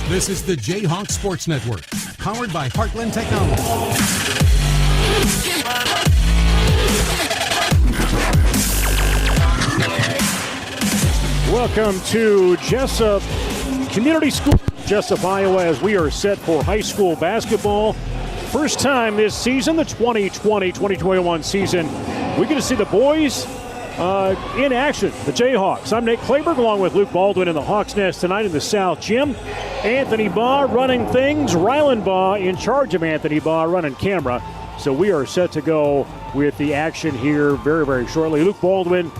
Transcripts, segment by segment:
This is the Jayhawk Sports Network, powered by Heartland Technology. Welcome to Jesup Community School, Jesup, Iowa, as we are set for high school basketball. First time this season, the 2020-2021 season, we get to see the boys in action, the Jayhawks. I'm Nate Clayberg along with Luke Baldwin in the Hawks Nest tonight in the South Gym. Anthony Baugh running things, Rylan Baugh in charge of Anthony Baugh running camera. So we are set to go with the action here very, very shortly. Luke Baldwin,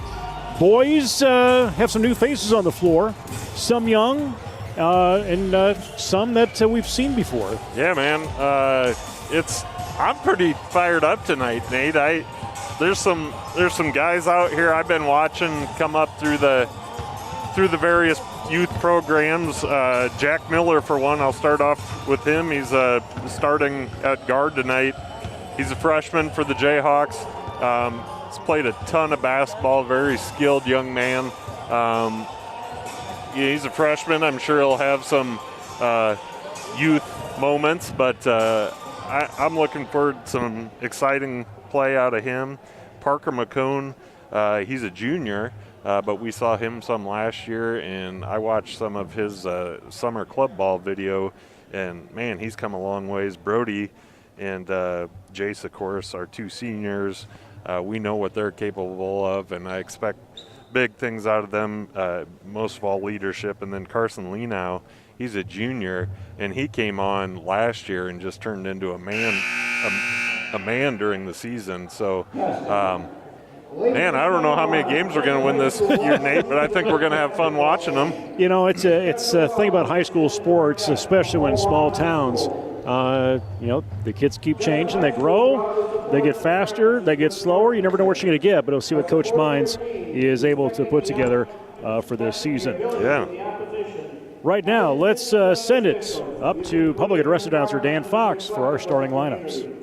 boys have some new faces on the floor, some young and some that we've seen before. Yeah, man. I'm pretty fired up tonight, Nate. There's some guys out here I've been watching come up through the various youth programs. Jack Miller, for one, I'll start off with him. He's starting at guard tonight. He's a freshman for the Jayhawks. He's played a ton of basketball, very skilled young man. He's a freshman. I'm sure he'll have some youth moments, but I'm looking forward to some exciting play out of him. Parker McCone, he's a junior, but we saw him some last year, and I watched some of his summer club ball video, and man, he's come a long ways. Brody and Jace, of course, are two seniors. We know what they're capable of, and I expect big things out of them, most of all leadership. And then Carson Lenau, he's a junior, and he came on last year and just turned into a man during the season. So, man, I don't know how many games we're going to win this year, Nate, but I think we're going to have fun watching them. You know, it's a thing about high school sports, especially when small towns. The kids keep changing. They grow. They get faster. They get slower. You never know what you're going to get, but we'll see what Coach Mines is able to put together for this season. Yeah. Right now, let's send it up to public address announcer Dan Fox for our starting lineups.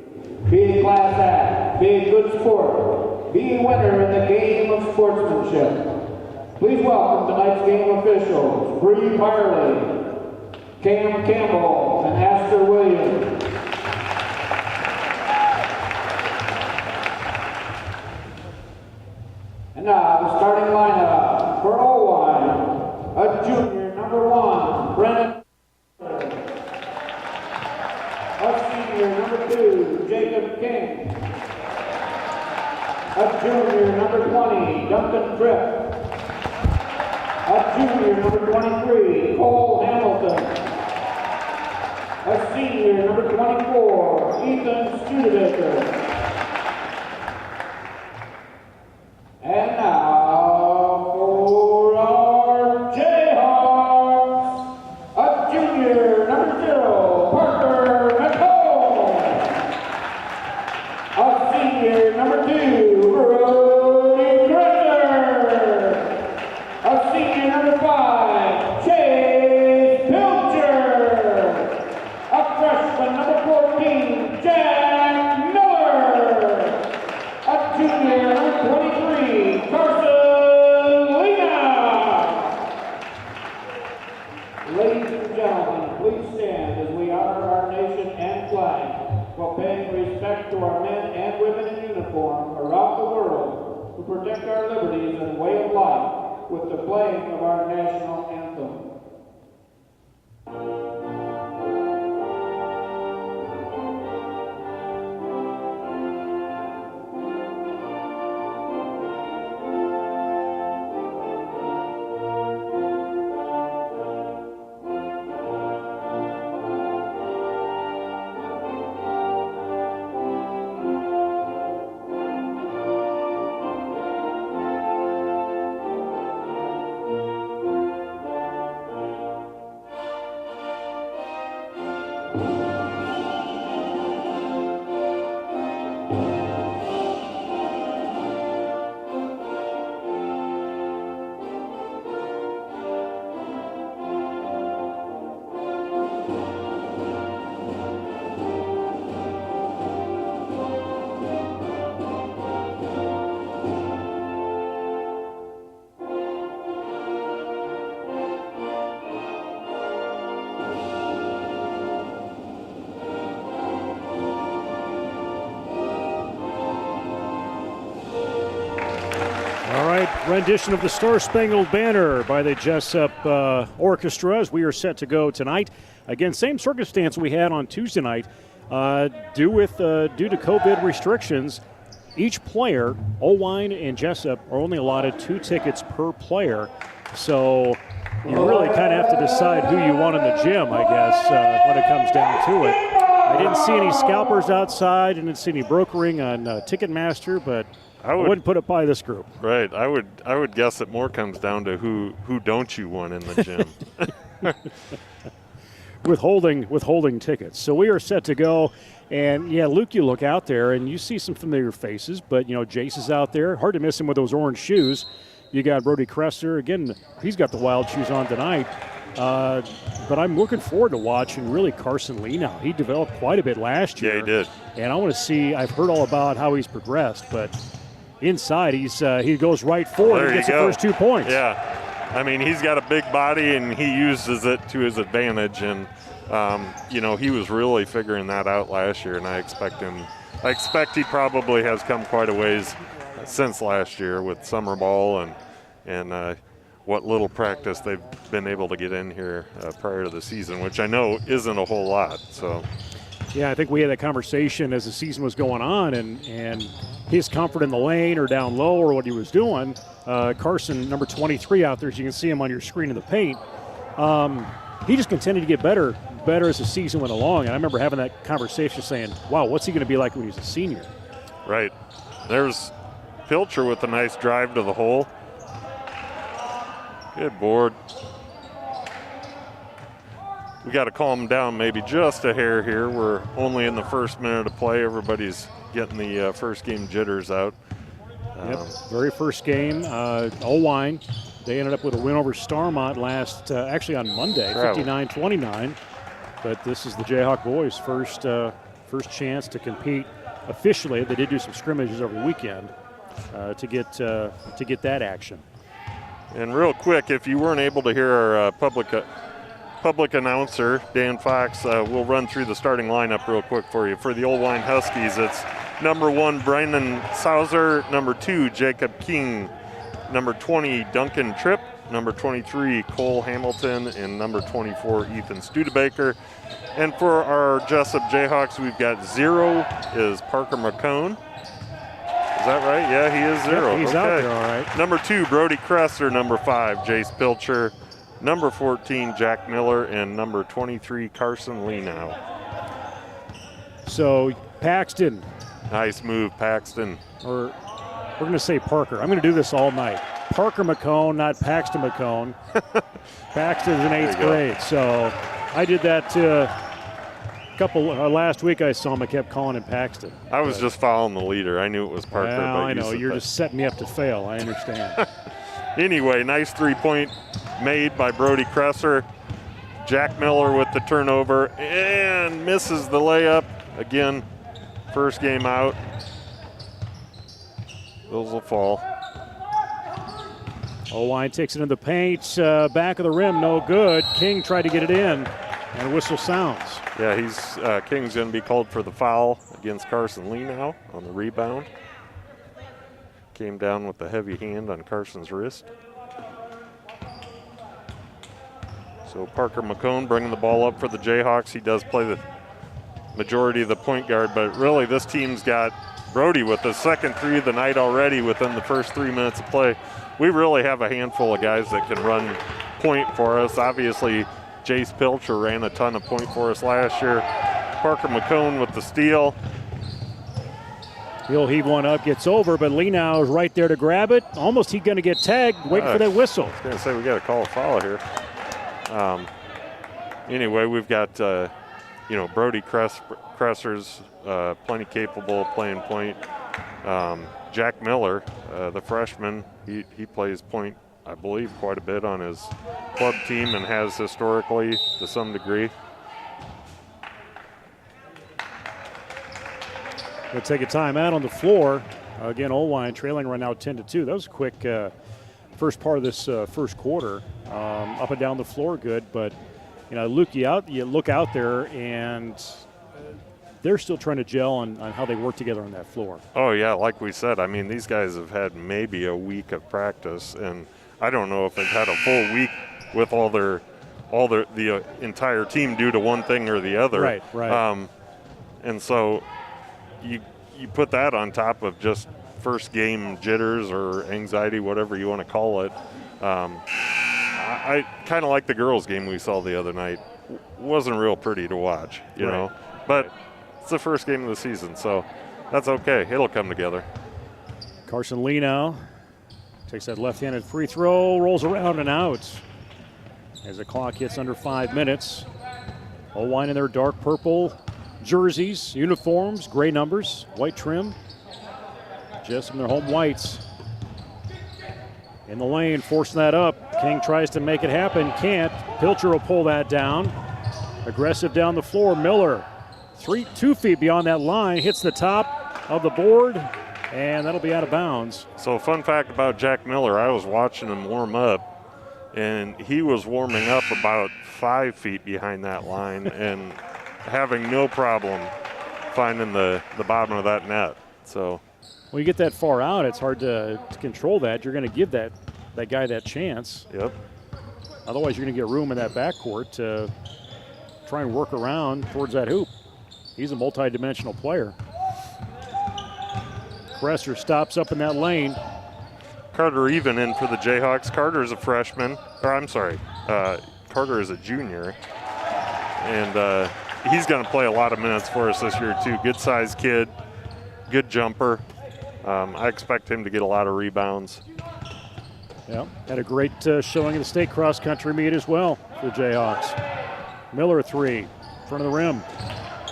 Be a class act, be a good sport, be a winner in the game of sportsmanship. Please welcome tonight's game officials, Bree Byerly, Cam Campbell, and Astor Williams. And now the starting lineup for Oelwein, a junior, number 1, Brennan. A senior, number 2, Jacob King. A junior, number 20, Duncan Tripp. A junior, number 23, Cole Hamilton. A senior, number 24, Ethan Studebaker. And now for our Jayhawks, a junior, number 0, Parker McCone. A senior, number 2, Brody Cresser. A senior, number 5, Chase Pilcher. A freshman, number 14, Jack Miller. A junior, number 23, Carson Lenau. Ladies and gentlemen, please stand as we honor our nation and flag while paying respect to our men and women in uniform around the world who protect our liberties and way of life with the playing of our national anthem. rendition of the Star Spangled Banner by the Jesup Orchestra as we are set to go tonight. Again, same circumstance we had on Tuesday night. Due to COVID restrictions, each player, Oelwein and Jesup, are only allotted 2 tickets per player. So you really kind of have to decide who you want in the gym, I guess, when it comes down to it. I didn't see any scalpers outside. I didn't see any brokering on Ticketmaster, but I wouldn't put it by this group. Right. I would guess it more comes down to who don't you want in the gym. Withholding tickets. So we are set to go. And, yeah, Luke, you look out there and you see some familiar faces, but, Jace is out there. Hard to miss him with those orange shoes. You got Brody Kresser. Again, he's got the wild shoes on tonight. But I'm looking forward to watching really Carson Lee now. He developed quite a bit last year. Yeah, he did. And I want to see, I've heard all about how he's progressed, but inside he goes right forward and gets the first 2 points. Yeah. I mean, he's got a big body and he uses it to his advantage. And, he was really figuring that out last year. And I expect he probably has come quite a ways since last year with summer ball and what little practice they've been able to get in here prior to the season, which I know isn't a whole lot. So, yeah, I think we had that conversation as the season was going on, and his comfort in the lane or down low or what he was doing. Carson, number 23 out there, as you can see him on your screen in the paint. He just continued to get better as the season went along. And I remember having that conversation saying, wow, what's he going to be like when he's a senior? Right. There's Pilcher with a nice drive to the hole. Good board. We got to calm down maybe just a hair here. We're only in the first minute of play. Everybody's getting the first game jitters out. Very first game. Oelwein, they ended up with a win over Starmont actually on Monday, 59-29. But this is the Jayhawk boys' first chance to compete officially. They did do some scrimmages over the weekend to get that action. And real quick, if you weren't able to hear our public announcer, Dan Fox, we'll run through the starting lineup real quick for you. For the Oelwein Huskies, it's number 1, Brendan Sauser, number 2, Jacob King, number 20, Duncan Tripp, number 23, Cole Hamilton, and number 24, Ethan Studebaker. And for our Jesup Jayhawks, we've got 0 is Parker McCone. Is that right? Yeah, he is 0. Yep, he's out there, all right. Number 2, Brody Kresser. Number 5, Jace Pilcher. Number 14, Jack Miller. And number 23, Carson Lee now. So, Paxton. Nice move, Paxton. Or we're going to say Parker. I'm going to do this all night. Parker McCone, not Paxton McCone. Paxton's in 8th grade. So, I did that last week I saw him. I kept calling him Paxton. I was just following the leader. I knew it was Parker. Well, I know. You're just setting me up to fail. I understand. Anyway, nice 3-point made by Brody Kresser. Jack Miller with the turnover and misses the layup. Again, first game out. Those will fall. Oelwein takes it in the paint. Back of the rim, no good. King tried to get it in. And whistle sounds. Yeah, King's going to be called for the foul against Carson Lee now on the rebound. Came down with the heavy hand on Carson's wrist. So Parker McCone bringing the ball up for the Jayhawks. He does play the majority of the point guard, but really this team's got Brody with the second 3 of the night already within the first 3 minutes of play. We really have a handful of guys that can run point for us. Obviously, Jace Pilcher ran a ton of point for us last year. Parker McCone with the steal. He'll heave one up, gets over, but Lee now is right there to grab it. Almost he's going to get tagged, waiting for that whistle. I was going to say we got to call a foul here. Anyway, we've got, Brody Kresser's plenty capable of playing point. Jack Miller, the freshman, he plays point, I believe, quite a bit on his club team and has historically to some degree. We'll take a timeout on the floor. Again, Oelwein trailing right now 10-2. That was a quick first part of this first quarter. Up and down the floor good, but Luke, you look out there and they're still trying to gel on how they work together on that floor. Oh, yeah, like we said, I mean, these guys have had maybe a week of practice, and I don't know if they've had a full week with the entire team due to one thing or the other. Right. And so you put that on top of just first game jitters or anxiety, whatever you want to call it. I kind of like the girls' game we saw the other night. Wasn't real pretty to watch, you know, but it's the first game of the season, so that's okay. It'll come together. Carson Lee now takes that left-handed free throw, rolls around and out as the clock hits under 5 minutes. Oelwein in their dark purple jerseys, uniforms, gray numbers, white trim. Jesup in their home whites. In the lane, forcing that up. King tries to make it happen, can't. Pilcher will pull that down. Aggressive down the floor. Miller, 2 feet beyond that line, hits the top of the board, and that'll be out of bounds. So, fun fact about Jack Miller, I was watching him warm up, and he was warming up about 5 feet behind that line and having no problem finding the bottom of that net. So, when you get that far out, it's hard to control that. You're going to give that guy that chance. Yep. Otherwise, you're going to get room in that backcourt to try and work around towards that hoop. He's a multi-dimensional player. Kresser stops up in that lane. Carter even in for the Jayhawks. Carter is a freshman. Carter is a junior. And he's going to play a lot of minutes for us this year, too. Good-sized kid, good jumper. I expect him to get a lot of rebounds. Yeah, had a great showing in the state cross-country meet as well for the Jayhawks. Miller 3, front of the rim.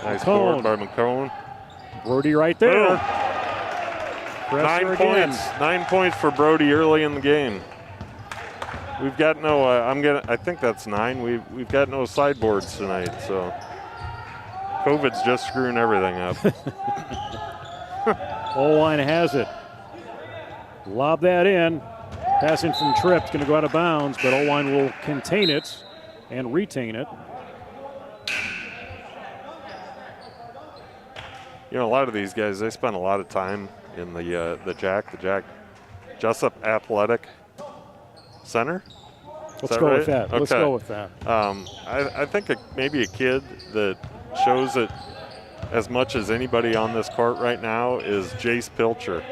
Nice board by McCone. Brody right there. 9 points. 9 points for Brody early in the game. We've got no. I think that's 9. We've got no sideboards tonight, so COVID's just screwing everything up. Oelwein has it. Lob that in. Passing from Tripp's going to go out of bounds, but Oelwein will contain it and retain it. You know, a lot of these guys, they spend a lot of time in the Jesup Athletic Center. Let's go with that. Okay. Let's go with that. I think maybe a kid that shows it as much as anybody on this court right now is Jace Pilcher.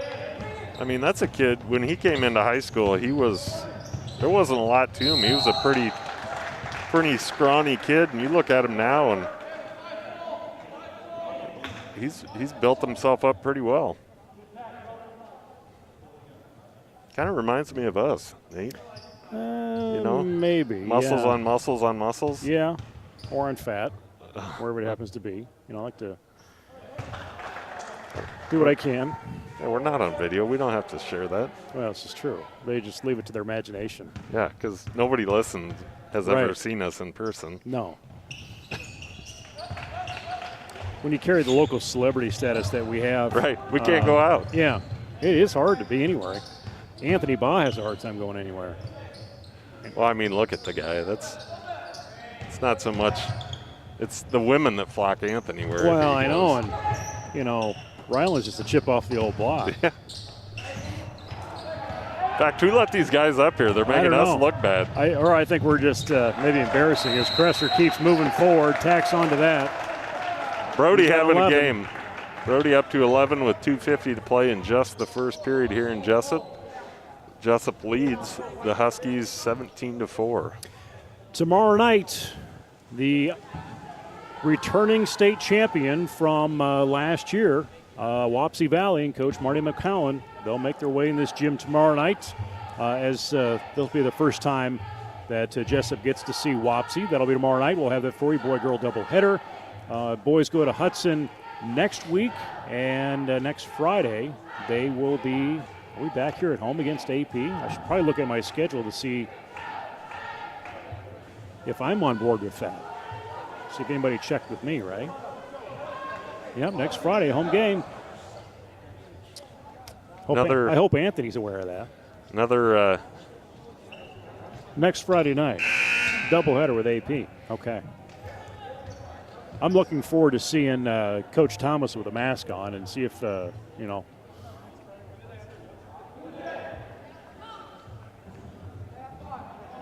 I mean, that's a kid, when he came into high school, there wasn't a lot to him. He was a pretty scrawny kid, and you look at him now, and he's built himself up pretty well. Kind of reminds me of us, Nate. You know? Maybe. Muscles on muscles on muscles. Yeah, or on fat, wherever it happens to be. You know, I like to do what I can. Yeah, we're not on video. We don't have to share that. Well, this is true. They just leave it to their imagination. Yeah, because nobody listens has ever seen us in person. No. When you carry the local celebrity status that we have. Right. We can't go out. Yeah. It is hard to be anywhere. Anthony Baugh has a hard time going anywhere. Well, I mean, look at the guy. It's not so much. It's the women that flock Anthony wherever he goes. Well, I know. And, you know, Ryland's just a chip off the old block. Yeah. In fact, who let these guys up here? They're making us look bad. I think we're just maybe embarrassing as Kresser keeps moving forward, tacks onto that. Brody having 11. A game. Brody up to 11 with 2:50 to play in just the first period here in Jesup. Jesup leads the Huskies 17-4. Tomorrow night, the returning state champion from last year, Wapsie Valley, and Coach Marty McCowan, they'll make their way in this gym tomorrow night as they'll be the first time that Jesup gets to see Wapsie. That'll be tomorrow night. We'll have that for you, boy-girl doubleheader. Boys go to Hudson next week, and next Friday they will be back here at home against AP. I should probably look at my schedule to see if I'm on board with that. See if anybody checked with me, right? Yep, next Friday, home game. I hope Anthony's aware of that. Another. Next Friday night, doubleheader with AP. Okay. I'm looking forward to seeing Coach Thomas with a mask on and see if, you know.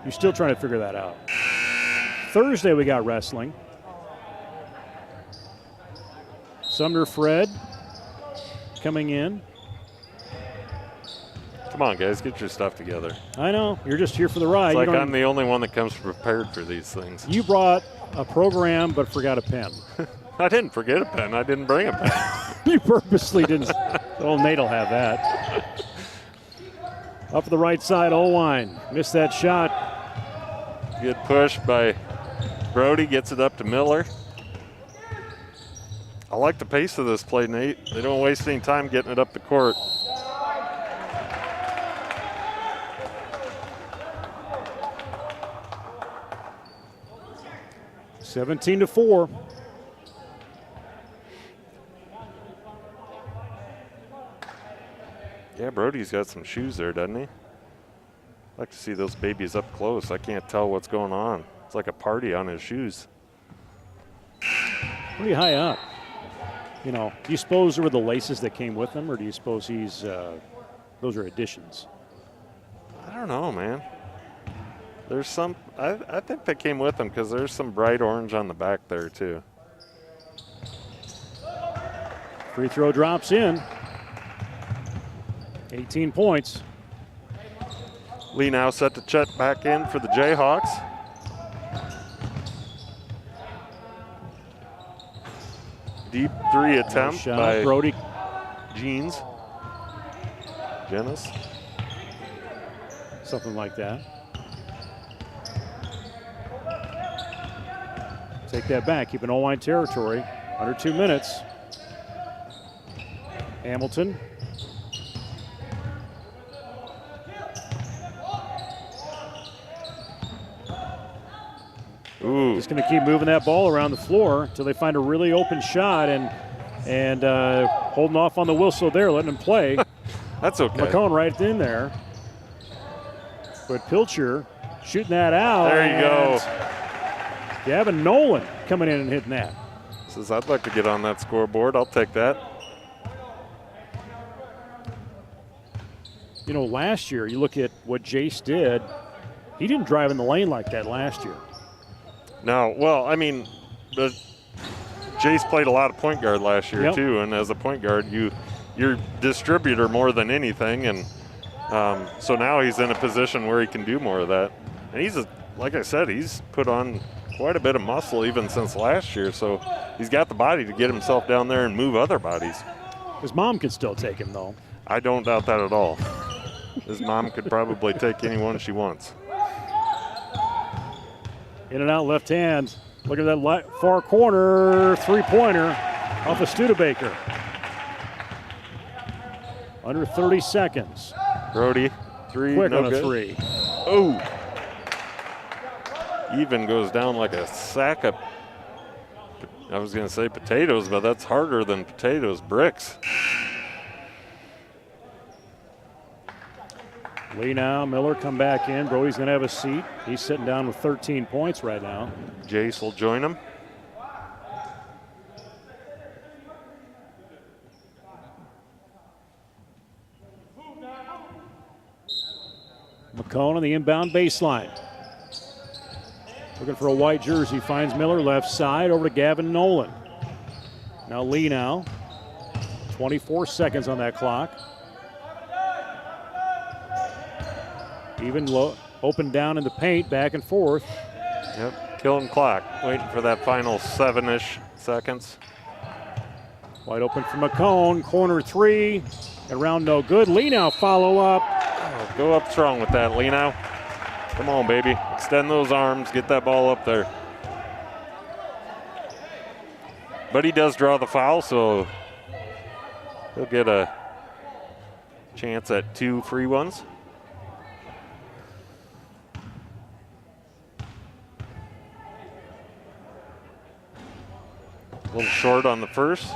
You're still trying to figure that out. Thursday we got wrestling. Sumner Fred coming in. Come on, guys, get your stuff together. I know. You're just here for the ride. It's like I'm the only one that comes prepared for these things. You brought a program but forgot a pen. I didn't forget a pen. I didn't bring a pen. You purposely didn't. Old Nate'll have that. Up the right side, Oelwein. Missed that shot. Good push by Brody. Gets it up to Miller. I like the pace of this play, Nate. They don't waste any time getting it up the court. (17-4). Yeah, Brody's got some shoes there, doesn't he? I'd like to see those babies up close. I can't tell what's going on. It's like a party on his shoes. Pretty high up. You know, do you suppose there were the laces that came with them, or do you suppose he's those are additions? I don't know, man. There's some, I think they came with them because there's some bright orange on the back there, too. Free throw drops in. 18 points. Lee now set to check back in for the Jayhawks. Deep three attempt by Brody. Jeans. Jenis. Something like that. Take that back. Keep an Oelwein territory. Under 2 minutes. Hamilton. Ooh. Just going to keep moving that ball around the floor until they find a really open shot and holding off on the whistle there, letting him play. That's okay. McCone right in there. But Pilcher shooting that out. There you go. Gavin Nolan coming in and hitting that. Says, I'd like to get on that scoreboard. I'll take that. You know, last year, you look at what Jace did, he didn't drive in the lane like that last year. No, well, I mean, Jace played a lot of point guard last year, too, and as a point guard, you're distributor more than anything, and so now he's in a position where he can do more of that. And like I said, he's put on quite a bit of muscle even since last year, so he's got the body to get himself down there and move other bodies. His mom can still take him, though. I don't doubt that at all. His mom could probably take anyone she wants. In and out left hand. Look at that far corner three-pointer off of Studebaker. Under 30 seconds. Brody, three, Quick no on a good. three. Oh. Even goes down like a sack of, I was going to say potatoes, but that's harder than potatoes, bricks. Lee now, Miller come back in. Brody's going to have a seat. He's sitting down with 13 points right now. Jace will join him. McCone on the inbound baseline. Looking for a white jersey. Finds Miller left side over to Gavin Nolan. Now Lee now. 24 seconds on that clock. Even low, open down in the paint, back and forth. Yep, killing clock. Waiting for that final 7-ish seconds. Wide open for McCone. Corner three. Around no good. Lee now follow up. Oh, go up strong with that, Lee now. Come on, baby. Extend those arms. Get that ball up there. But he does draw the foul, so he'll get a chance at 2 free ones. A little short on the first.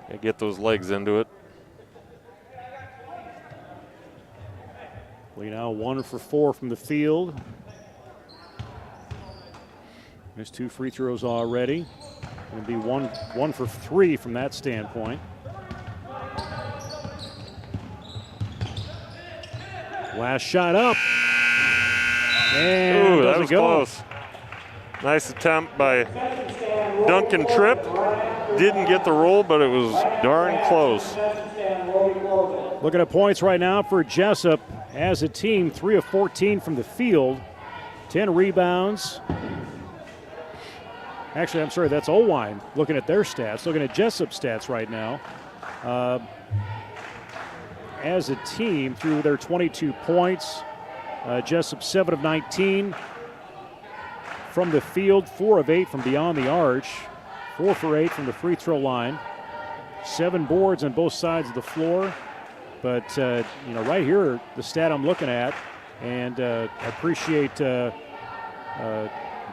Gotta get those legs into it. Lee now 1 for 4 from the field. Missed 2 free throws already. Going to be one for 3 from that standpoint. Last shot up. And that was go. close. Nice attempt by Duncan Tripp. Didn't get the roll, but it was darn close. Looking at points right now for Jesup as a team, 3 of 14 from the field, 10 rebounds. Actually, I'm sorry, that's Oelwein looking at their stats. Looking at Jesup's stats right now. As a team, through their 22 points, Jesup 7 of 19 from the field, 4 of 8 from beyond the arch, 4 for 8 from the free throw line, 7 boards on both sides of the floor. But, right here, the stat I'm looking at, and I appreciate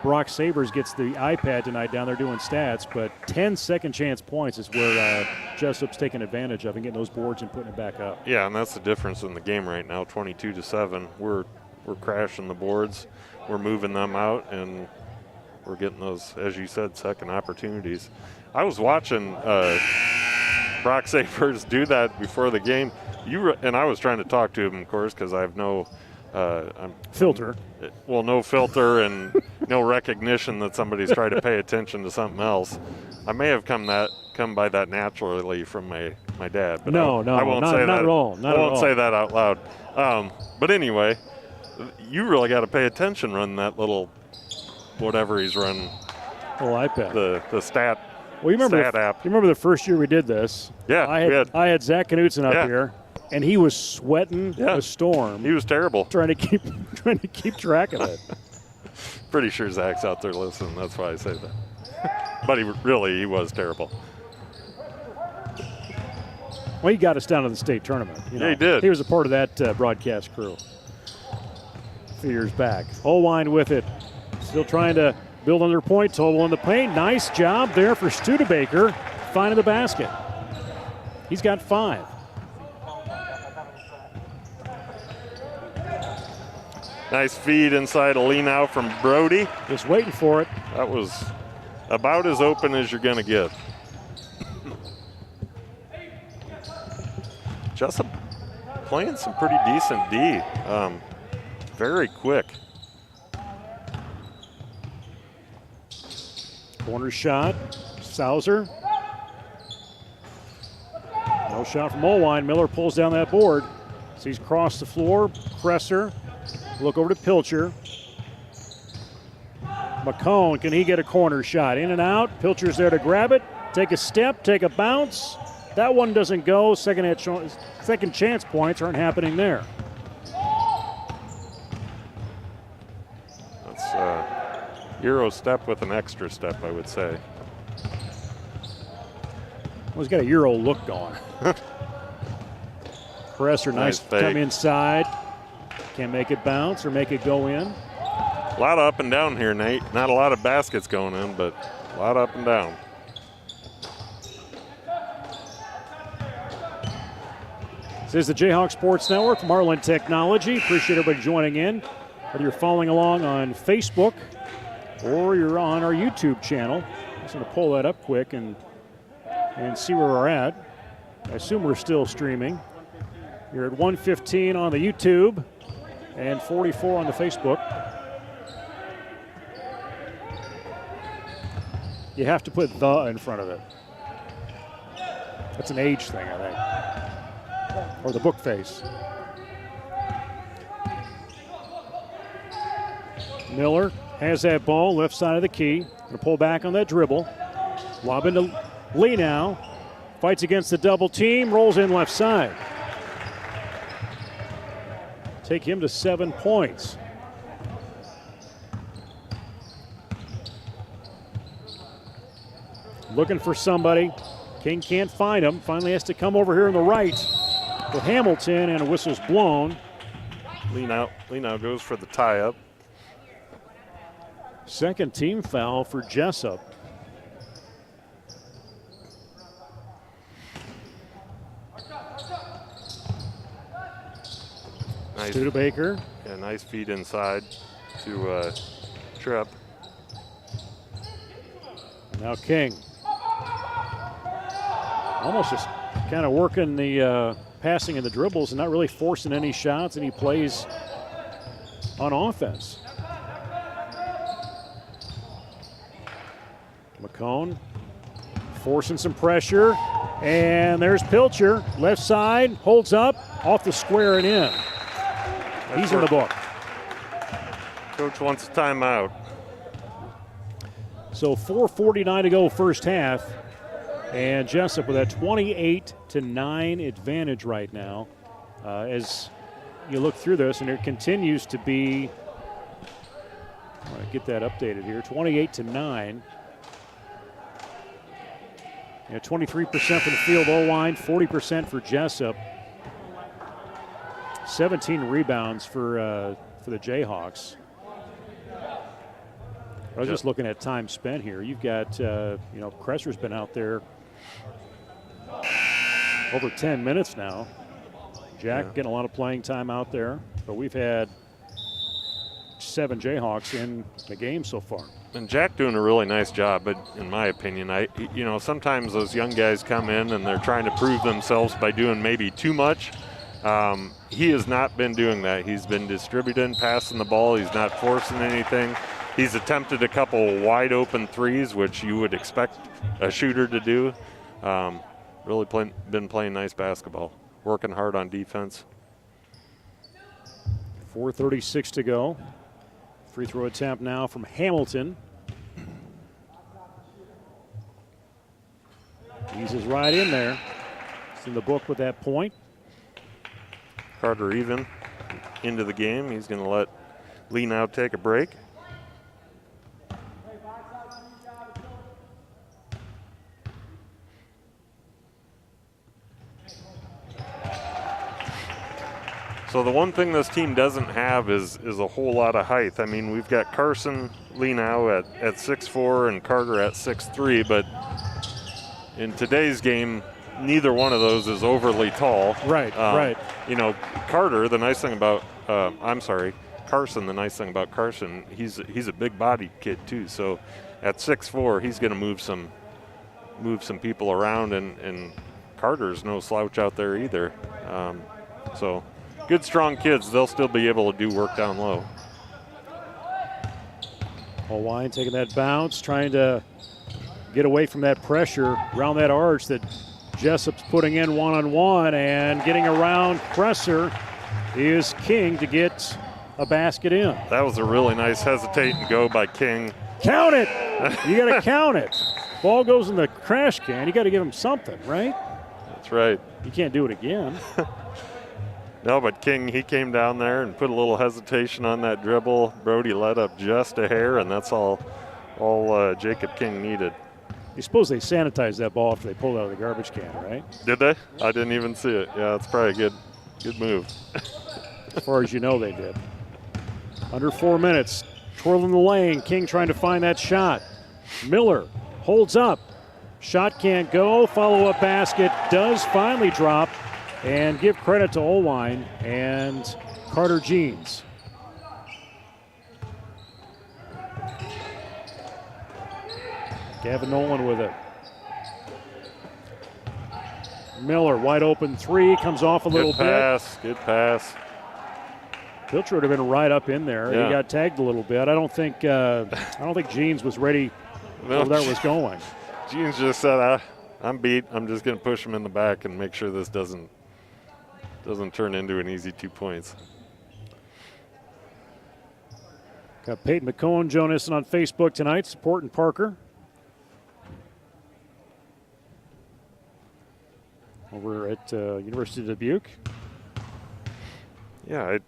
Brock Sabers gets the iPad tonight down there doing stats, but 10 second chance points is where Jesup's taking advantage of and getting those boards and putting it back up. Yeah, and that's the difference in the game right now, 22-7. We're crashing the boards, we're moving them out, and we're getting those, as you said, second opportunities. I was watching Brock Sabers do that before the game. And I was trying to talk to him, of course, because I have no filter. Well, no filter and no recognition that somebody's trying to pay attention to something else. I may have come by that naturally from my dad, but I won't say that. Not at all. I won't say that out loud. But anyway, you really got to pay attention running that little whatever he's running. Little iPad. The stat. Well, you remember stat app. You remember the first year we did this? Yeah, I had Zach Knutson up here, and he was sweating a storm. He was terrible. Trying to keep track of it. Pretty sure Zach's out there listening. That's why I say that. But he was terrible. Well, he got us down to the state tournament. Yeah, he did. He was a part of that broadcast crew a few years back. Oelwein with it. Still trying to build on their point total in the paint. Nice job there for Studebaker finding the basket. He's got 5. Nice feed inside a lean out from Brody. Just waiting for it. That was about as open as you're going to get. Jesup playing some pretty decent D. Very quick. Corner shot. Sauser. No shot from Oelwein. Miller pulls down that board. Sees cross the floor. Presser. Look over to Pilcher. McCone, can he get a corner shot? In and out. Pilcher's there to grab it. Take a step, take a bounce. That one doesn't go. Second chance points aren't happening there. That's Euro step with an extra step, I would say. Well, he's got a Euro look going. Presser, nice come inside. Can't make it bounce or make it go in. A lot of up and down here, Nate. Not a lot of baskets going in, but a lot of up and down. This is the Jayhawk Sports Network from Marlin Technology. Appreciate everybody joining in. Whether you're following along on Facebook or you're on our YouTube channel. I'm just going to pull that up quick and see where we're at. I assume we're still streaming. You're at 115 on the YouTube and 44 on the Facebook. You have to put the in front of it. That's an age thing, I think. Or the book face. Miller has that ball, left side of the key. Gonna pull back on that dribble. Lob into Lee now. Fights against the double team, rolls in left side. Take him to 7 points. Looking for somebody. King can't find him. Finally has to come over here on the right with Hamilton, and a whistle's blown. Lee now goes for the tie-up. Second team foul for Jesup. Nice. Studebaker. Yeah, nice feed inside to Tripp. Now King. Almost just kind of working the passing and the dribbles and not really forcing any shots, and he plays on offense. McCone forcing some pressure, and there's Pilcher. Left side, holds up, off the square and in. He's in the book. Coach wants a timeout. So 4:49 to go first half, and Jesup with a 28-9 advantage right now. As you look through this, and it continues to be, I want to get that updated here, 28-9. 23% from the field, Oelwein, 40% for Jesup. 17 rebounds for the Jayhawks. I was just looking at time spent here. You've got, Kresser's been out there over 10 minutes now. Jack getting a lot of playing time out there, but we've had 7 Jayhawks in the game so far. And Jack doing a really nice job, but in my opinion, sometimes those young guys come in and they're trying to prove themselves by doing maybe too much. He has not been doing that. He's been distributing, passing the ball. He's not forcing anything. He's attempted a couple wide open threes, which you would expect a shooter to do. Really been playing nice basketball, working hard on defense. 4:36 to go. Free throw attempt now from Hamilton. Eases right in there. It's in the book with that point. Carter even into the game. He's going to let Lee now take a break. So the one thing this team doesn't have is a whole lot of height. I mean, we've got Carson Lee now at 6'4" and Carter at 6'3", but in today's game, neither one of those is overly tall. Right, right. Carter, the nice thing about, Carson, the nice thing about Carson, he's a big bodied kid too. So at 6'4", he's going to move some people around, and Carter's no slouch out there either. So good, strong kids. They'll still be able to do work down low. Oelwein taking that bounce, trying to get away from that pressure around that arch that Jesup's putting in one-on-one, and getting around Kresser is King to get a basket in. That was a really nice hesitate and go by King. Count it! You got to count it. Ball goes in the trash can. You got to give him something, right? That's right. You can't do it again. No, but King, he came down there and put a little hesitation on that dribble. Brody let up just a hair, and that's all Jacob King needed. You suppose they sanitized that ball after they pulled it out of the garbage can, right? Did they? I didn't even see it. Yeah, it's probably a good move. As far as you know, they did. Under 4 minutes, twirling the lane. King trying to find that shot. Miller holds up. Shot can't go. Follow-up basket does finally drop. And give credit to Oelwein and Carter Jeans. Gavin Nolan with it. Miller, wide open three, comes off a little bit. Good pass. Pilcher would have been right up in there. Yeah. He got tagged a little bit. I don't think Jeans was ready where that was going. Jeans just said, I'm beat. I'm just going to push him in the back and make sure this doesn't turn into an easy 2 points. Got Peyton McCone joining us on Facebook tonight, supporting Parker. Over at University of Dubuque. Yeah, I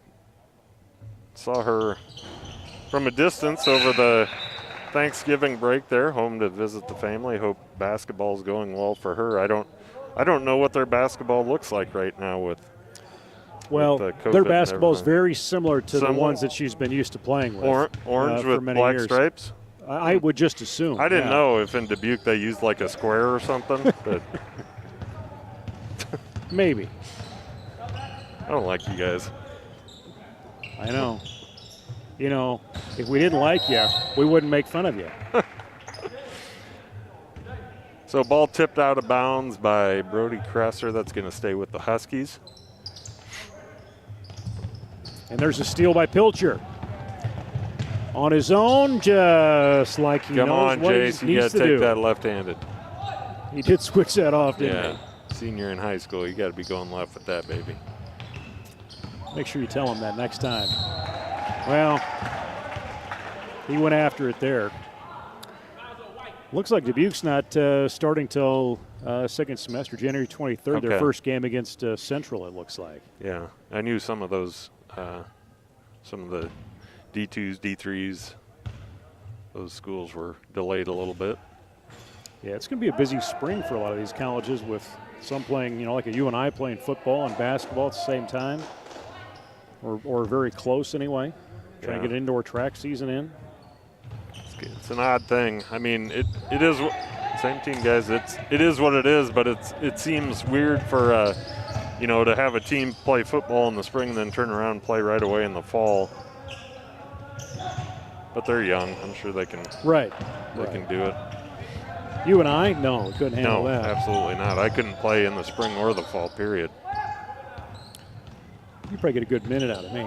saw her from a distance over the Thanksgiving break there, home to visit the family. Hope basketball's going well for her. I don't know what their basketball looks like right now with their basketball is very similar to the ones that she's been used to playing with. Orange with black years. stripes? I would just assume. I didn't know if in Dubuque they used like a square or something. But maybe. I don't like you guys. I know. If we didn't like you, we wouldn't make fun of you. So ball tipped out of bounds by Brody Kresser. That's going to stay with the Huskies. And there's a steal by Pilcher. On his own, just like he Come knows on, what Jace, he you needs got to to take do. that left-handed. He did switch that off, didn't Yeah, senior in high school, you got to be going left with that, baby. he? Make sure you tell him that next time. Well, he went after it there. Looks like Dubuque's not starting till second semester, January 23rd. Okay. Their first game against Central, it looks like. Yeah, I knew some of those, some of the D2s, D3s, those schools were delayed a little bit. Yeah, it's going to be a busy spring for a lot of these colleges with some playing, like a UNI playing football and basketball at the same time, or very close anyway. Trying to get an indoor track season in. It's an odd thing. I mean, it is same team, guys. It is what it is, but it seems weird for to have a team play football in the spring and then turn around and play right away in the fall. But they're young. I'm sure they can. Right. They can do it. UNI? No, couldn't handle No, that. absolutely not. I couldn't play in the spring or the fall. Period. You probably get a good minute out of me.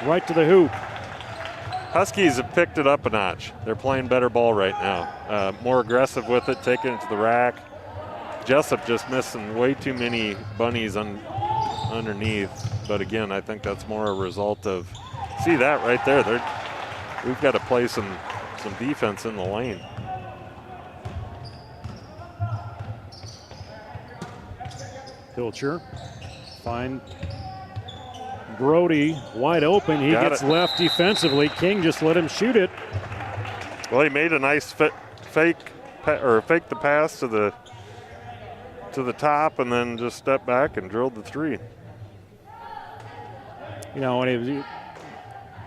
Right to the hoop. Huskies have picked it up a notch. They're playing better ball right now. More aggressive with it, taking it to the rack. Jesup just missing way too many bunnies underneath. But again, I think that's more a result of, see that right there. We've got to play some defense in the lane. Pilcher. Fine. Brody wide open. He gets left defensively. King just let him shoot it. Well, he made a nice fake the pass to the top, and then just stepped back and drilled the three. When it was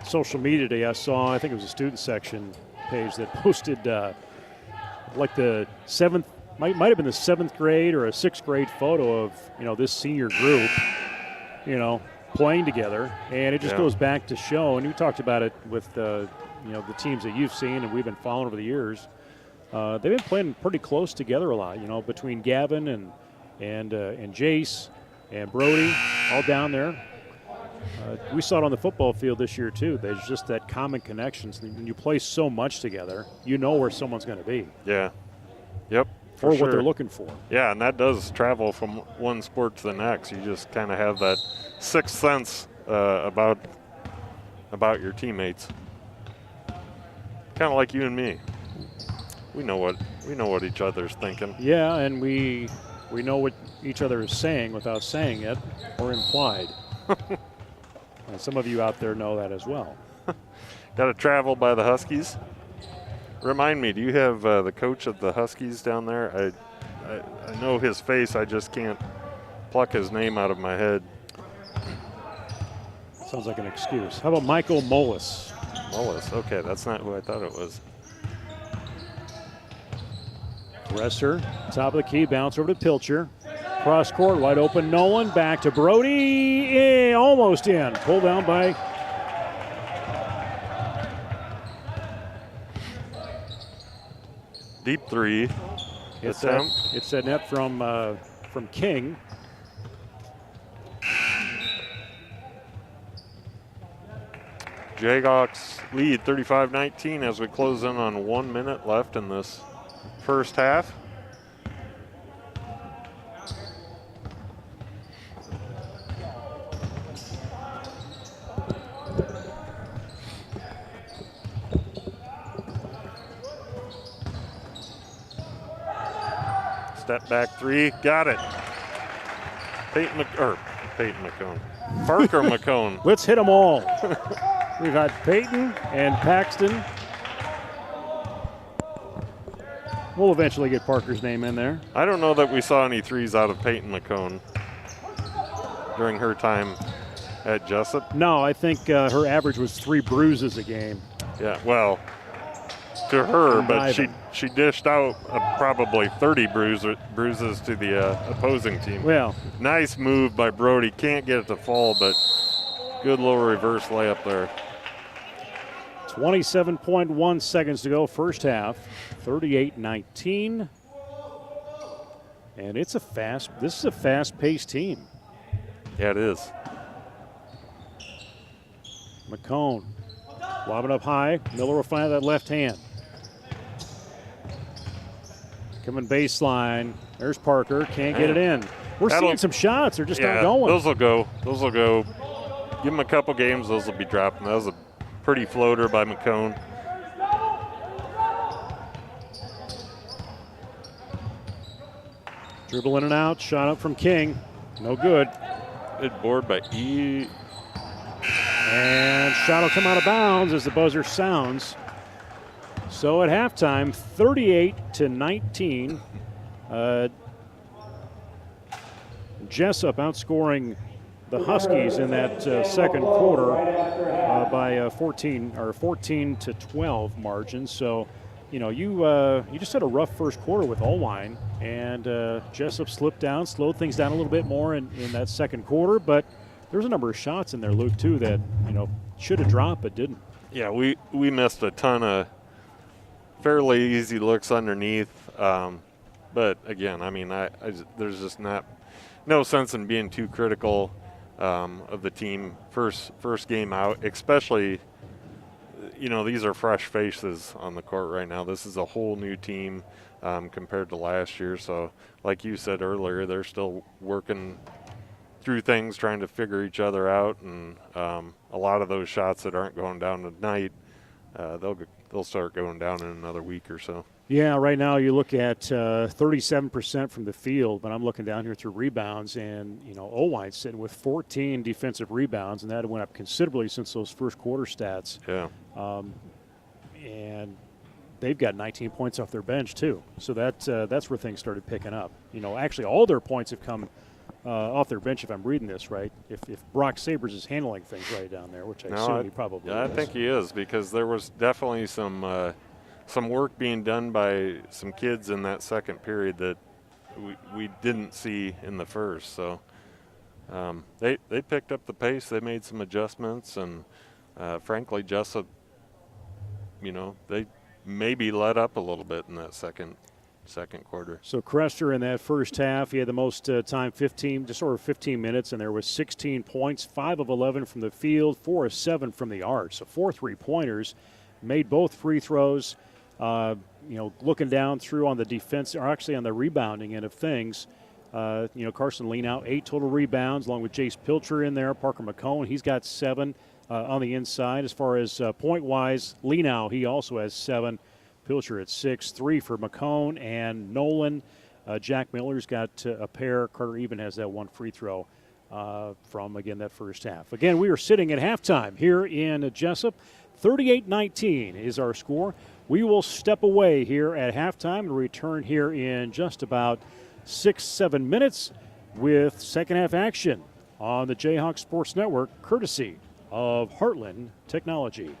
social media today, I think it was a student section page that posted like the seventh, might have been the 7th grade or a 6th grade photo of this senior group, playing together, and it just goes back to show. And you talked about it with the teams that you've seen and we've been following over the years. They've been playing pretty close together a lot. Between Gavin and Jace and Brody, all down there. We saw it on the football field this year too. There's just that common connection. When you play so much together, you know where someone's going to be. Yeah. Yep. Or what they're looking for. Yeah, and that does travel from one sport to the next. You just kind of have that sixth sense about your teammates. Kind of like you and me. We know what each other's thinking. Yeah, and we know what each other is saying without saying it or implied. And some of you out there know that as well. Got to travel by the Huskies. Remind me, do you have the coach of the Huskies down there? I know his face. I just can't pluck his name out of my head. Sounds like an excuse. How about Michael Mullis? Mullis. Okay, that's not who I thought it was. Kresser, top of the key, bounce over to Pilcher. Cross court, wide open, Nolan, back to Brody, almost in. Pulled down by deep three. It's that net from King. Jayhawks lead 35-19 as we close in on 1 minute left in this first half. Step back three, got it. Peyton McCone. Parker McCone. Let's hit them all. We've got Peyton and Paxton. We'll eventually get Parker's name in there. I don't know that we saw any threes out of Peyton McCone during her time at Jesup. No, I think her average was 3 bruises a game. Yeah, well, to her, but she dished out probably 30 bruises to the opposing team. Well, nice move by Brody. Can't get it to fall, but good little reverse layup there. 27.1 seconds to go, first half, 38-19. And this is a fast-paced team. Yeah, it is. McCone lobbing up high. Miller will find that left hand. Coming baseline. There's Parker. Can't get it in. We're seeing some shots. They're just not going. Those will go. Those will go. Give them a couple games. Those will be dropping. That was a pretty floater by McCone. Dribble in and out. Shot up from King. No good. Good board by E. And shot will come out of bounds as the buzzer sounds. So at halftime, 38-19. Jesup outscoring the Huskies in that second quarter by 14 to 12 margin. So, you just had a rough first quarter with Oelwein, and Jesup slipped down, slowed things down a little bit more in that second quarter. But there's a number of shots in there, Luke, too, that should have dropped but didn't. Yeah, we missed a ton of fairly easy looks underneath. But again, I mean, there's just no sense in being too critical of the team first game out, especially, these are fresh faces on the court right now. This is a whole new team compared to last year. So like you said earlier, they're still working through things, trying to figure each other out. And a lot of those shots that aren't going down tonight, they'll start going down in another week or so. Yeah, right now you look at 37% from the field, but I'm looking down here through rebounds, and Oelwein's sitting with 14 defensive rebounds, and that went up considerably since those first quarter stats. Yeah. And they've got 19 points off their bench too, so that's where things started picking up. Actually, all their points have come off their bench, if I'm reading this right. If Brock Sabers is handling things right down there, which I assume he probably is. I think he is, because there was definitely some work being done by some kids in that second period that we didn't see in the first. So they picked up the pace. They made some adjustments, and frankly, Jesup, they maybe let up a little bit in that second quarter. So Crester in that first half, he had the most time, just over 15 minutes, and there was 16 points, 5 of 11 from the field, 4 of 7 from the arc. So 4 3-pointers, made both free throws. Looking down through on the defense, or actually on the rebounding end of things, Carson Leanow, 8 total rebounds, along with Jace Pilcher in there. Parker McCone, he's got 7 on the inside. As far as point-wise, Leanow, he also has 7. Pilcher at 6, 3 for McCone and Nolan. Jack Miller's got a pair. Carter Even has that 1 free throw from, again, that first half. Again, we are sitting at halftime here in Jesup. 38-19 is our score. We will step away here at halftime and return here in just about 6-7 minutes with second half action on the Jayhawk Sports Network, courtesy of Heartland Technology.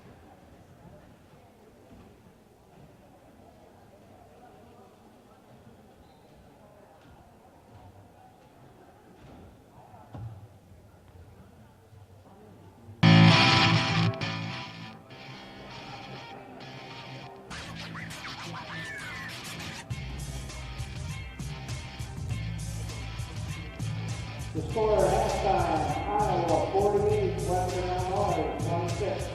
The score at halftime, Iowa 48, Western Illinois 26.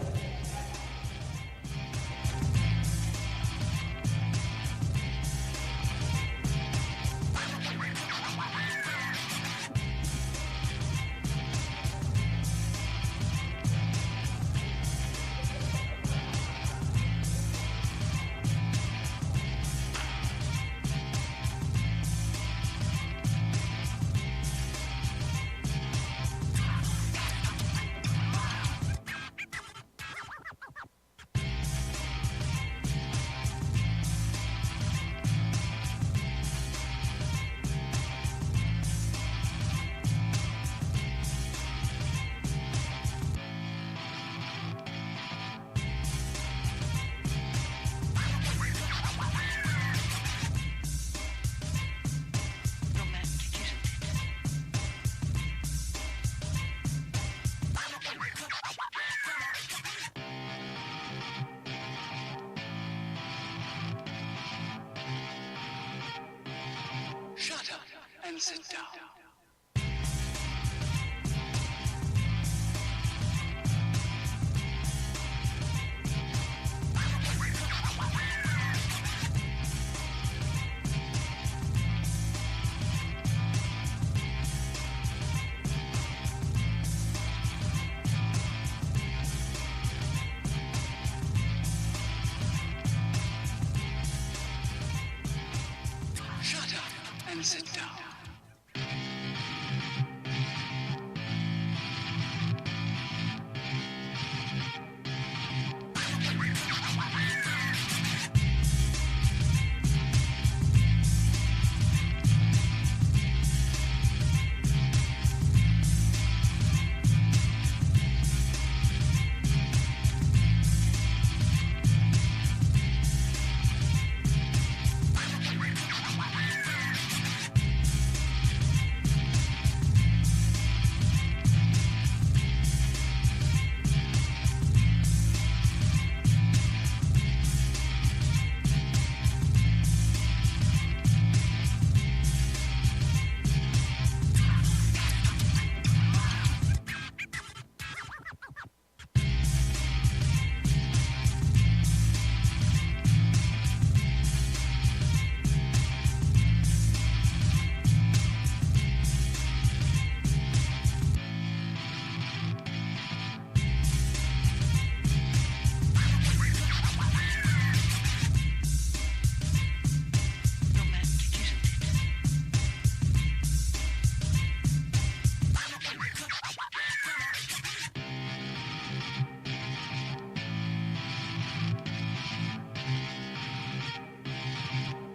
and sit down. Shut up and sit down.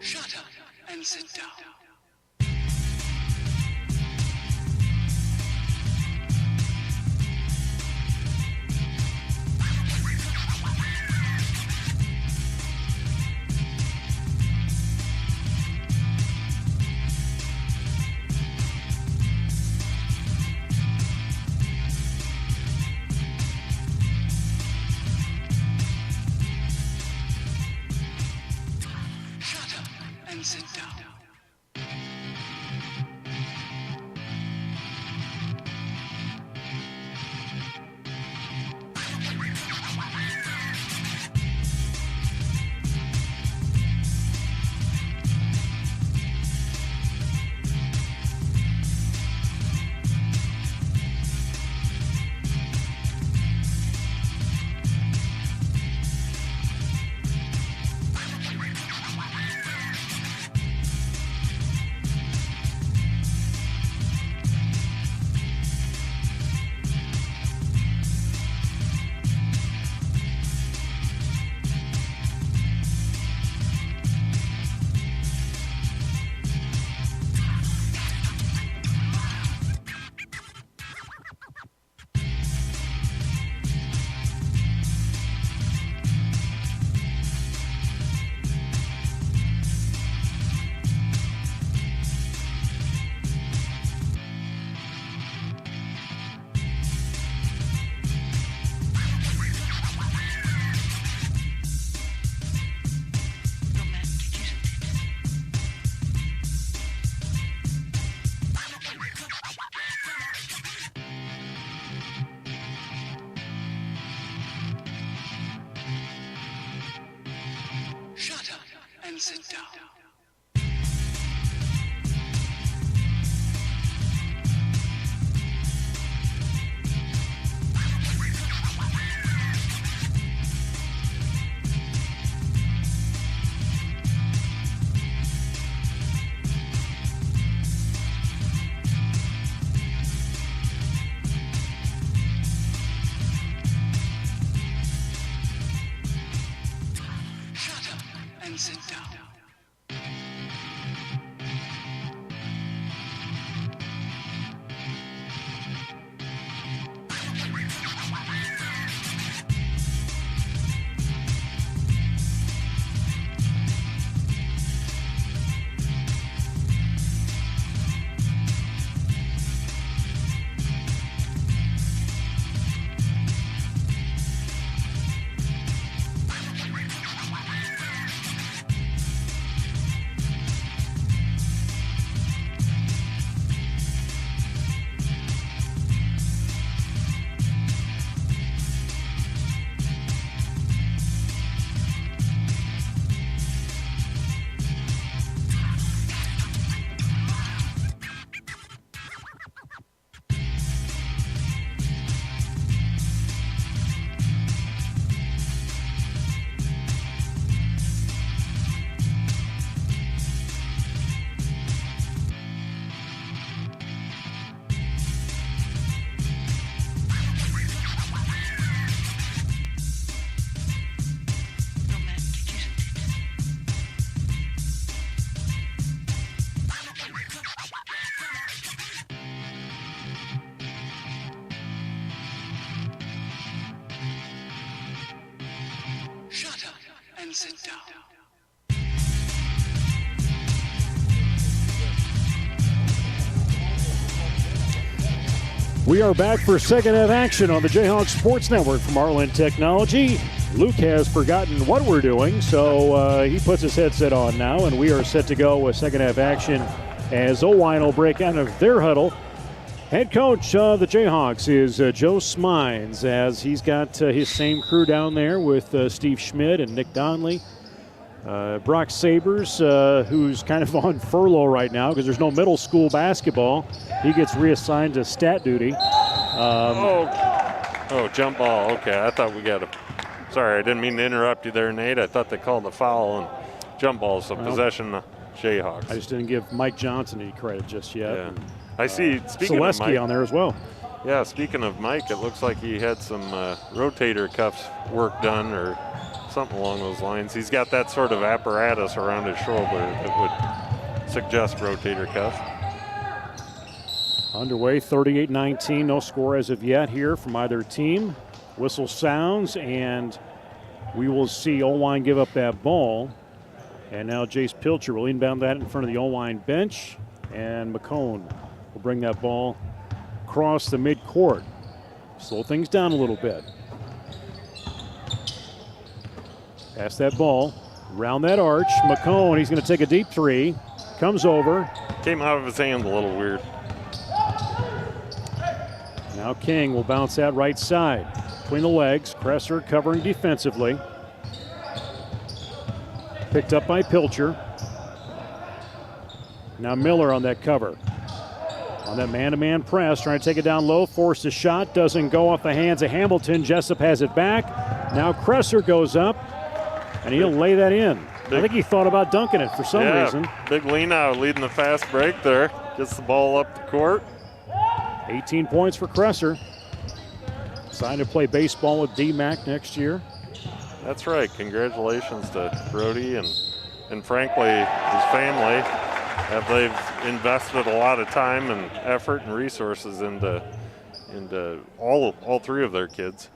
Shut up and sit down. Shut up and sit down. Shut up and sit down. Shut up and sit down. and sit down. We are back for second half action on the Jayhawk Sports Network from Arlen Technology. Luke has forgotten what we're doing, so he puts his headset on now, and we are set to go with second half action as Oelwein will break out of their huddle. Head coach of the Jayhawks is Joe Smines, as he's got his same crew down there with Steve Schmidt and Nick Donnelly. Brock Sabers, who's kind of on furlough right now because there's no middle school basketball. He gets reassigned to stat duty. Jump ball. Okay, I thought we got a. Sorry, I didn't mean to interrupt you there, Nate. I thought they called the foul and jump ball, so possession the Jayhawks. I just didn't give Mike Johnson any credit just yet. Yeah. I see. Speaking of Selesky Mike, on there as well. Yeah, speaking of Mike, it looks like he had some rotator cuffs work done or something along those lines. He's got that sort of apparatus around his shoulder that would suggest rotator cuff. Underway, 38-19, no score as of yet here from either team. Whistle sounds, and we will see Oelwein give up that ball. And now Jace Pilcher will inbound that in front of the Oelwein bench, and McCone will bring that ball across the midcourt. Slow things down a little bit. Pass that ball around that arch. McCone, he's going to take a deep three. Comes over. Came out of his hand a little weird. Now King will bounce that right side. Between the legs, Kresser covering defensively. Picked up by Pilcher. Now Miller on that cover. On that man-to-man press, trying to take it down low, forced a shot, doesn't go off the hands of Hamilton. Jesup has it back. Now Kresser goes up, and he'll lay that in. I think he thought about dunking it for some reason. Big lean out, leading the fast break there. Gets the ball up the court. 18 points for Kresser. Signed to play baseball with D-Mac next year. That's right. Congratulations to Brody and frankly his family. They've invested a lot of time and effort and resources into all three of their kids.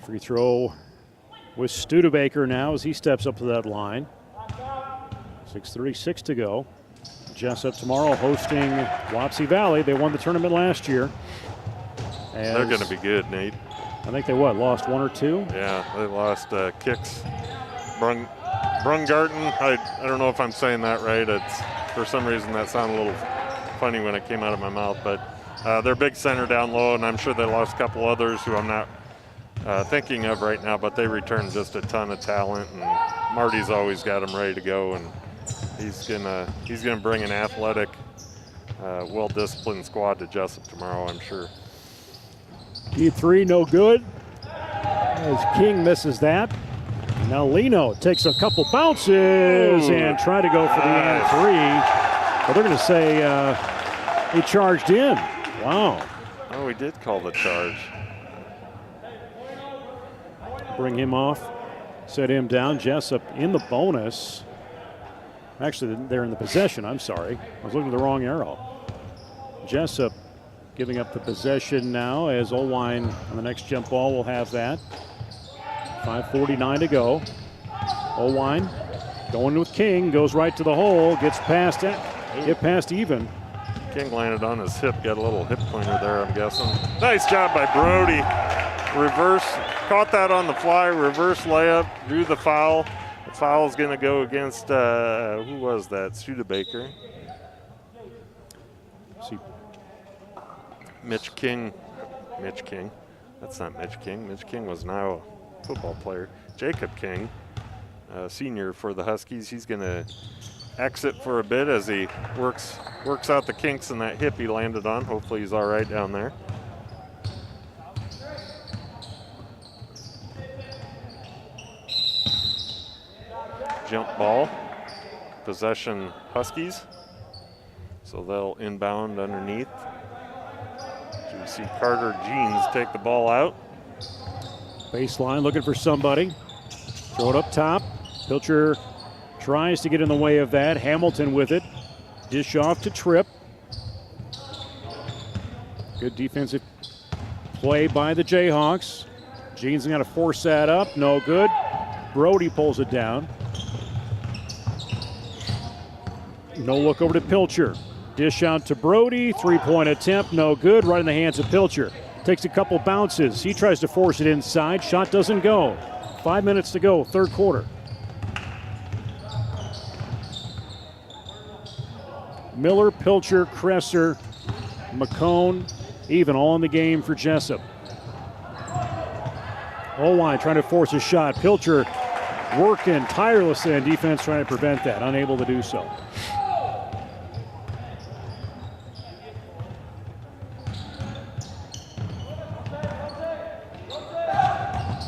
Free throw with Studebaker now as he steps up to that line. 6:36 to go. Jesup tomorrow hosting Wapsie Valley. They won the tournament last year. They're going to be good, Nate. I think they lost one or two? Yeah, they lost Kicks. Brungarten, I don't know if I'm saying that right. It's for some reason that sounded a little funny when it came out of my mouth, but they're big center down low, and I'm sure they lost a couple others who I'm not thinking of right now, but they returned just a ton of talent, and Marty's always got them ready to go, and he's gonna bring an athletic, well-disciplined squad to Jesup tomorrow, I'm sure. Deep three, no good. As King misses that. Now Lino takes a couple bounces and try to go for the and three. But they're going to say he charged in. Wow. Oh, he did call the charge. Bring him off, set him down. Jesup in the bonus. Actually, they're in the possession. I'm sorry. I was looking at the wrong arrow. Jesup giving up the possession now as Oelwein on the next jump ball will have that. 5:49 to go. Oelwein going with King, goes right to the hole, gets past it, get past even. King landed on his hip, got a little hip pointer there, I'm guessing. Nice job by Brody. Reverse, caught that on the fly, reverse layup, drew the foul. The foul is going to go against, who was that? Studebaker. See. Mitch King. That's not Mitch King. Mitch King was now a football player. Jacob King, senior for the Huskies. He's going to exit for a bit as he works out the kinks in that hip he landed on. Hopefully he's all right down there. Jump ball, possession Huskies. So they'll inbound underneath. So we see Carter Jeans take the ball out. Baseline looking for somebody. Throw it up top. Pilcher tries to get in the way of that. Hamilton with it. Dish off to Tripp. Good defensive play by the Jayhawks. Jean's got to force that up. No good. Brody pulls it down. No look over to Pilcher. Dish out to Brody. 3-point attempt. No good. Right in the hands of Pilcher. Takes a couple bounces. He tries to force it inside. Shot doesn't go. 5 minutes to go, third quarter. Miller, Pilcher, Kresser, McCone, even all in the game for Jesup. Oelwein trying to force a shot. Pilcher working tirelessly on defense, trying to prevent that. Unable to do so.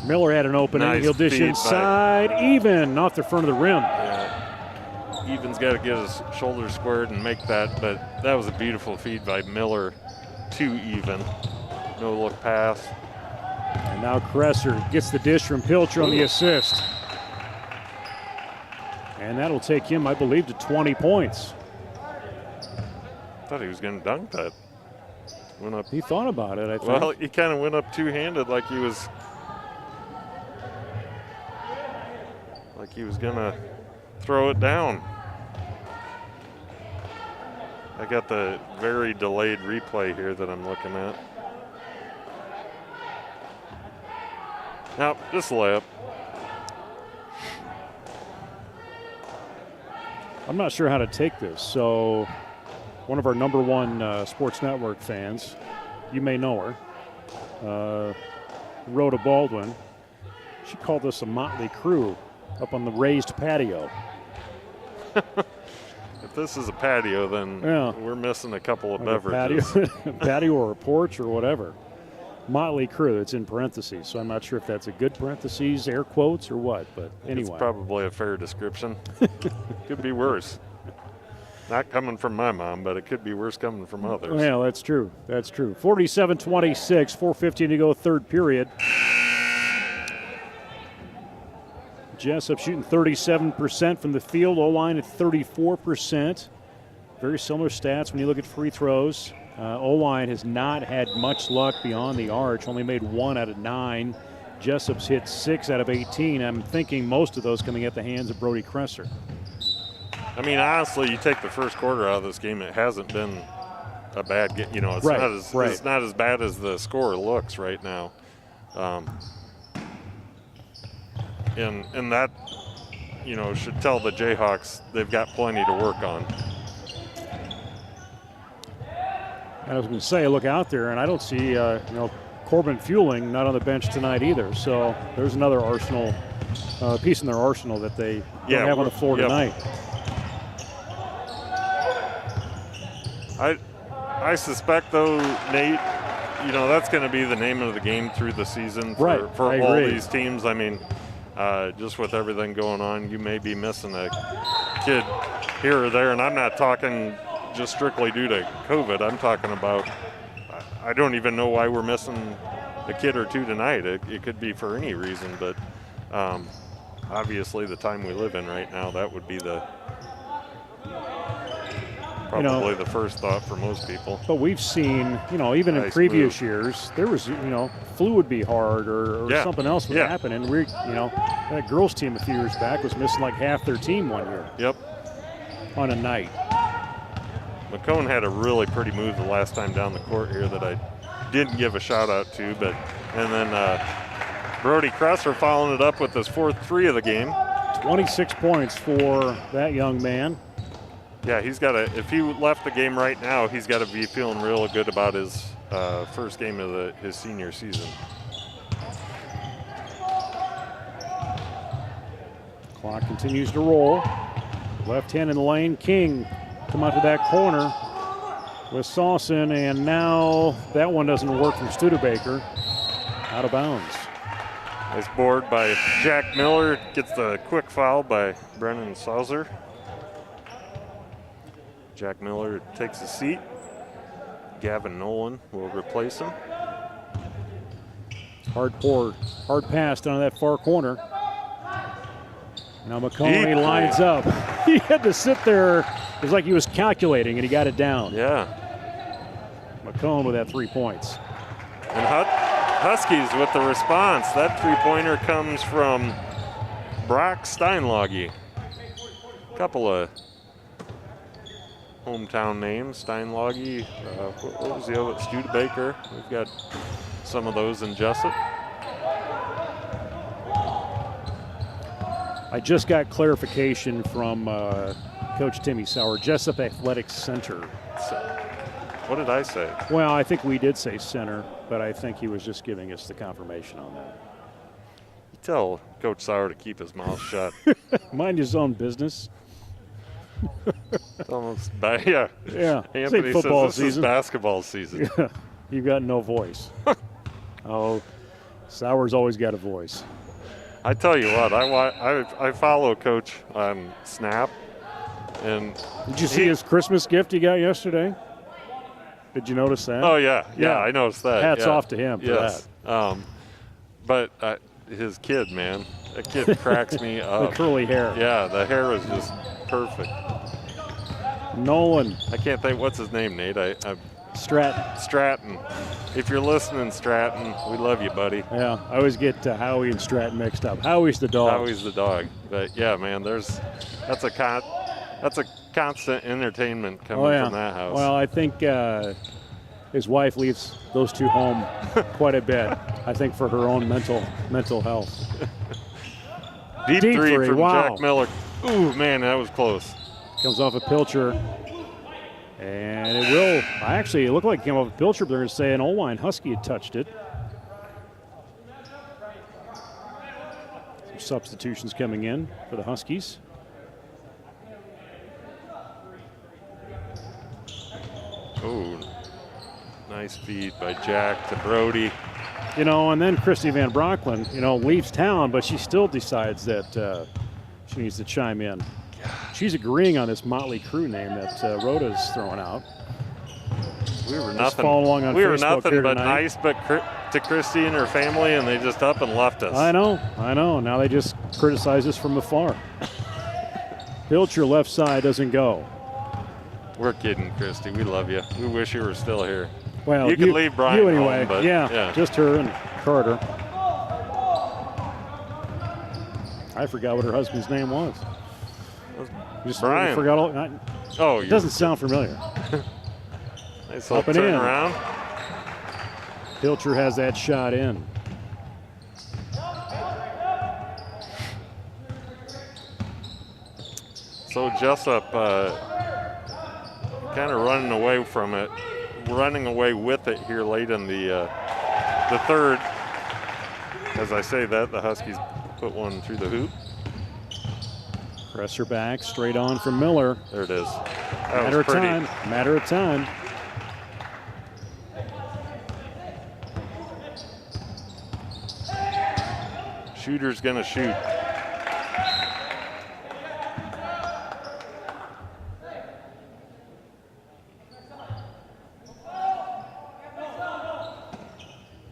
Miller had an opening. Nice He'll dish feed inside. Even off the front of the rim. Yeah. Even's got to get his shoulders squared and make that, but that was a beautiful feed by Miller to Even. No look pass. And now Kresser gets the dish from Pilcher on the assist. And that'll take him, I believe, to 20 points. Thought he was going to dunk that. Went up. He thought about it, I think. Well, he kind of went up two-handed like he was going to throw it down. I got the very delayed replay here that I'm looking at. Now, just layup. I'm not sure how to take this. So, one of our number one Sports Network fans, you may know her, Rhoda Baldwin. She called us a motley crew up on the raised patio. If this is a patio, then we're missing a couple of like beverages. Patio or a porch or whatever. Motley crew, it's in parentheses, so I'm not sure if that's a good parentheses, air quotes, or what, but anyway. It's probably a fair description. Could be worse. Not coming from my mom, but it could be worse coming from others. Yeah, that's true. That's true. 47-26, 4:15 to go, third period. Jesup shooting 37% from the field. Oelwein at 34%. Very similar stats when you look at free throws. Oelwein has not had much luck beyond the arch. Only made 1 out of 9. Jesup's hit 6 out of 18. I'm thinking most of those coming at the hands of Brody Kresser. I mean, honestly, you take the first quarter out of this game, it hasn't been a bad game. You know, it's not as bad as the score looks right now. And that, you know, should tell the Jayhawks they've got plenty to work on. I was going to say, look out there, and I don't see, Corbin Fueling not on the bench tonight either. So there's another arsenal, piece in their arsenal that they don't have on the floor tonight. I suspect, though, Nate, you know, that's going to be the name of the game through the season for all these teams. I mean, just with everything going on, you may be missing a kid here or there, and I'm not talking just strictly due to COVID. I'm talking about, I don't even know why we're missing a kid or two tonight. It could be for any reason, but obviously the time we live in right now, that would be probably the first thought for most people. But we've seen, even in previous years, there was, flu would be hard or something else would happen. And that girls team a few years back was missing like half their team one year. Yep. On a night. McCone had a really pretty move the last time down the court here that I didn't give a shout out to, and then Brody Kresser following it up with his 4th 3 of the game. 26 points for that young man. Yeah, if he left the game right now, he's got to be feeling real good about his first game of his senior season. Clock continues to roll. Left hand in the lane. King come out to that corner with Salson, and now that one doesn't work from Studebaker. Out of bounds. Nice board by Jack Miller. Gets the quick foul by Brennan Sauser. Jack Miller takes a seat. Gavin Nolan will replace him. Hard pass down to that far corner. Now McConey lines up. He had to sit there. It was like he was calculating, and he got it down. Yeah. McCone with that 3 points. And Huskies with the response. That three-pointer comes from Brock Steinlage. Couple of hometown names. Steinlage, what was the other? Studebaker. We've got some of those in Jesup. I just got clarification from Coach Timmy Sauer, Jesup Athletics Center. What did I say? Well, I think we did say center, but I think he was just giving us the confirmation on that. You tell Coach Sauer to keep his mouth shut. Mind his own business. It's almost bad. Yeah. Yeah. Anthony says this is basketball season. Yeah. You got no voice. Oh, Sauer's always got a voice. I tell you what, I follow Coach on Snap, and did you see his Christmas gift he got yesterday? Did you notice that? Oh yeah, I noticed that. Hats off to him for that. But his kid, man, that kid cracks me up. The curly hair. Yeah, the hair is just perfect. Nolan. I can't think, what's his name, Nate? Stratton. If you're listening, Stratton, we love you, buddy. Yeah, I always get Howie and Stratton mixed up. Howie's the dog. Howie's the dog. But yeah, man, that's a constant entertainment coming from that house. Well, I think his wife leaves those two home quite a bit. I think for her own mental health. Deep three from wow. Jack Miller. Ooh, man, that was close. Comes off a Pilcher. And it looked like it came off a Pilcher, but they're going to say an Oelwein Husky had touched it. Some substitutions coming in for the Huskies. Oh, nice feed by Jack to Brody. And then Christy Van Brocklin, leaves town, but she still decides that she needs to chime in. She's agreeing on this motley crew name that Rhoda's throwing out. We were nothing but nice to Christy and her family, and they just up and left us. I know. Now they just criticize us from afar. Pilcher left side doesn't go. We're kidding, Christy. We love you. We wish you were still here. Well, you can leave Brian you anyway. home, but yeah, just her and Carter. I forgot what her husband's name was. Just Brian. Forgot all. It doesn't sound familiar. Nice little turn around. Pilcher has that shot in. So Jesup kind of running away from it, running away with it here late in the third. As I say that, the Huskies put one through the hoop. Presser back, straight on from Miller. There it is. Matter of time. Shooter's gonna shoot.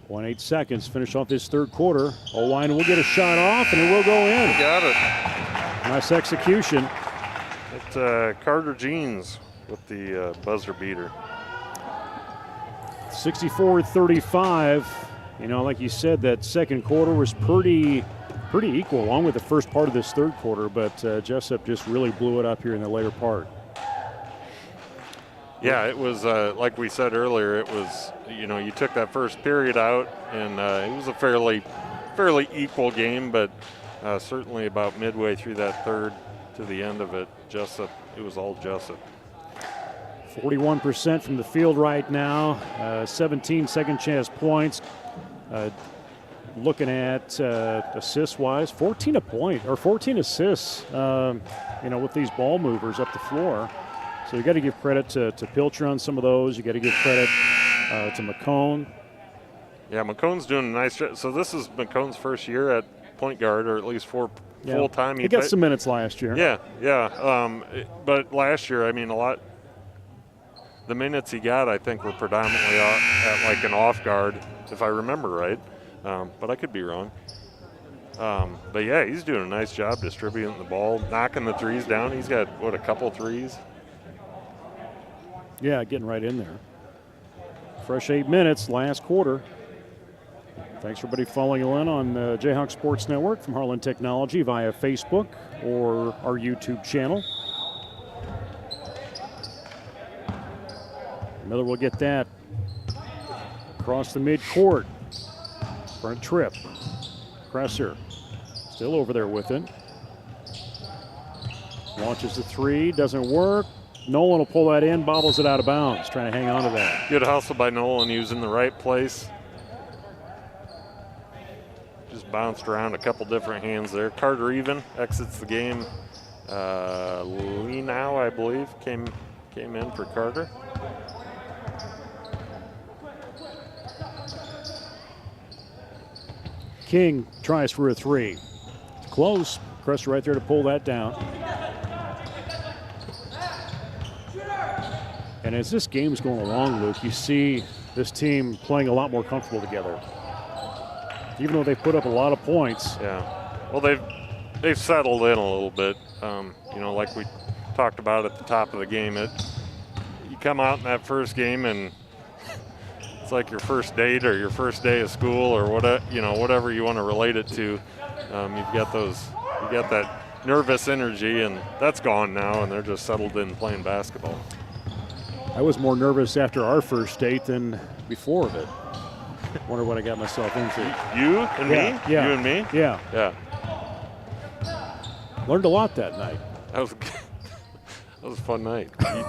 One 8 seconds, finish off this third quarter. Oelwein will get a shot off, and it will go in. Got it. Nice execution. It's Carter Jeans with the buzzer beater. 64-35. Like you said, that second quarter was pretty equal, along with the first part of this third quarter, but Jesup just really blew it up here in the later part. Yeah, it was, like we said earlier, it was, you took that first period out, and it was a fairly equal game, but certainly about midway through that third to the end of it, it was all Jesup. 41% from the field right now, 17 second chance points. Looking at assists-wise, 14 assists, with these ball movers up the floor. So you got to give credit to Pilcher on some of those. You got to give credit to McCone. Yeah, McCone's doing a nice job. So this is McCone's first year at point guard, or at least full time. He got some minutes last year. Yeah. But last year, the minutes he got, I think, were predominantly at like an off guard, if I remember right. But I could be wrong. But yeah, he's doing a nice job distributing the ball, knocking the threes down. He's got, a couple threes? Yeah, getting right in there. Fresh 8 minutes, last quarter. Thanks for everybody following in on the Jayhawk Sports Network from Heartland Technology via Facebook or our YouTube channel. Miller will get that across the midcourt. Front trip. Kresser still over there with it. Launches the three, doesn't work. Nolan will pull that in, bobbles it out of bounds, trying to hang on to that. Good hustle by Nolan. He was in the right place. Just bounced around a couple different hands there. Carter Even exits the game. Lee now, I believe, came in for Carter. King tries for a three. It's close. Kresser right there to pull that down. And as this game's going along, Luke, you see this team playing a lot more comfortable together. Even though they put up a lot of points. Yeah. Well, they've settled in a little bit. You know, like we talked about at the top of the game, you come out in that first game and it's like your first date or your first day of school or whatever you want to relate it to. You got that nervous energy, and that's gone now, and they're just settled in playing basketball. I was more nervous after our first date than before of it. Wonder what I got myself into. You and me? Yeah. You and me? Yeah. Yeah. Learned a lot that night. That was a fun night. You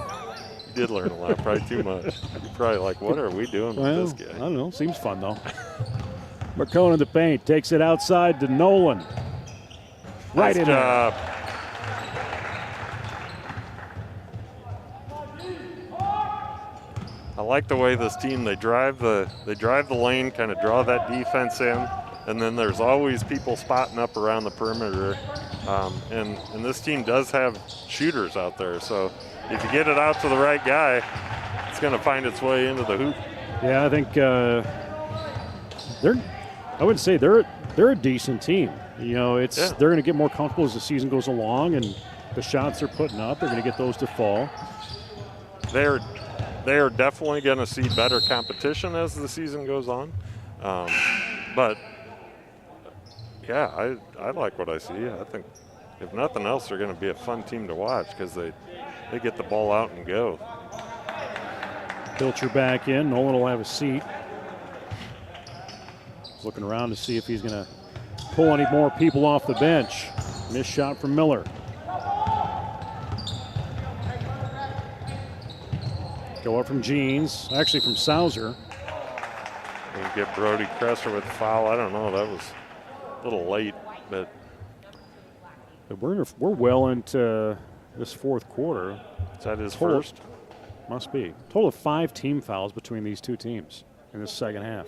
did learn a lot, probably too much. You're probably like, what are we doing with this guy? I don't know. Seems fun, though. McCone in the paint. Takes it outside to Nolan. Right in there. I like the way this team, they drive the lane, kind of draw that defense in, and then there's always people spotting up around the perimeter. And this team does have shooters out there, so if you get it out to the right guy, it's going to find its way into the hoop. Yeah, I think I would say they're a decent team. You know, they're going to get more comfortable as the season goes along, and the shots they're putting up, they're going to get those to fall. They are definitely going to see better competition as the season goes on. But, yeah, I like what I see. I think, if nothing else, they're going to be a fun team to watch because they get the ball out and go. Pilcher back in. Nolan will have a seat. He's looking around to see if he's going to pull any more people off the bench. Missed shot from Miller. Go up from Jeans, actually from Sauser. And get Brody Kresser with the foul. I don't know, that was a little late, but we're well into this fourth quarter. Is that his first? Must be. Total of 5 team fouls between these two teams in this second half.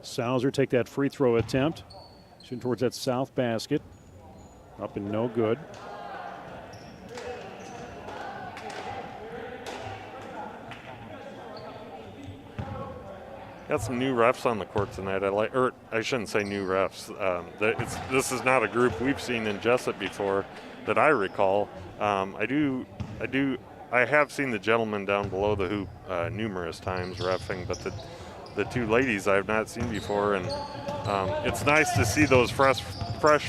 Sauser take that free throw attempt. Shooting towards that south basket. Up and no good. Got some new refs on the court tonight. I shouldn't say new refs. This is not a group we've seen in Jesup before that I recall. I have seen the gentleman down below the hoop numerous times reffing, but the two ladies I've not seen before, and it's nice to see those fresh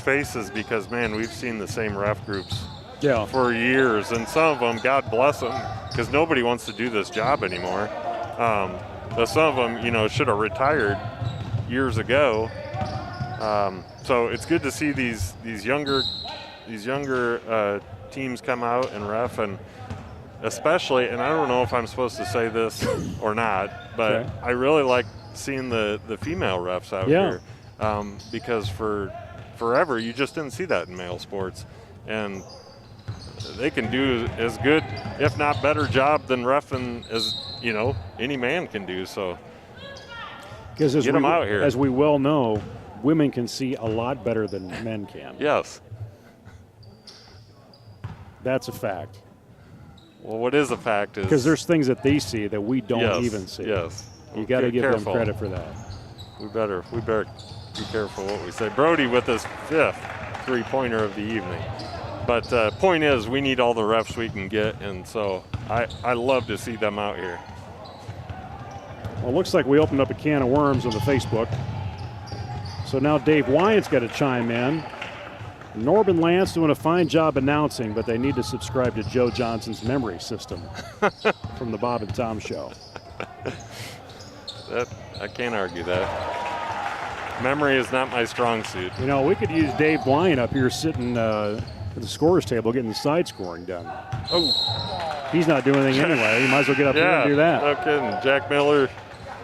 faces because, man, we've seen the same ref groups for years, and some of them, God bless them, because nobody wants to do this job anymore. But some of them, should have retired years ago. So it's good to see these younger teams come out and ref, and especially, and I don't know if I'm supposed to say this or not, but okay. I really like seeing the female refs out here because for forever you just didn't see that in male sports, and they can do as good, if not better, job than reffing as any man can do. So get them out here. As we well know, women can see a lot better than men can. Yes, that's a fact. Well, what is a fact is because there's things that they see that we don't even see. Yes, you got to give them credit for that. We better be careful what we say. Brody with his 5th 3-pointer of the evening. But point is, we need all the refs we can get, and so I love to see them out here. Well, it looks like we opened up a can of worms on the Facebook. So now Dave Wyant's got to chime in. Norbin Lance doing a fine job announcing, but they need to subscribe to Joe Johnson's memory system from the Bob and Tom Show. I can't argue that. Memory is not my strong suit. You know, we could use Dave Wyant up here sitting at the scorer's table getting the side scoring done. Oh, he's not doing anything anyway. He might as well get up here and do that. No kidding. Jack Miller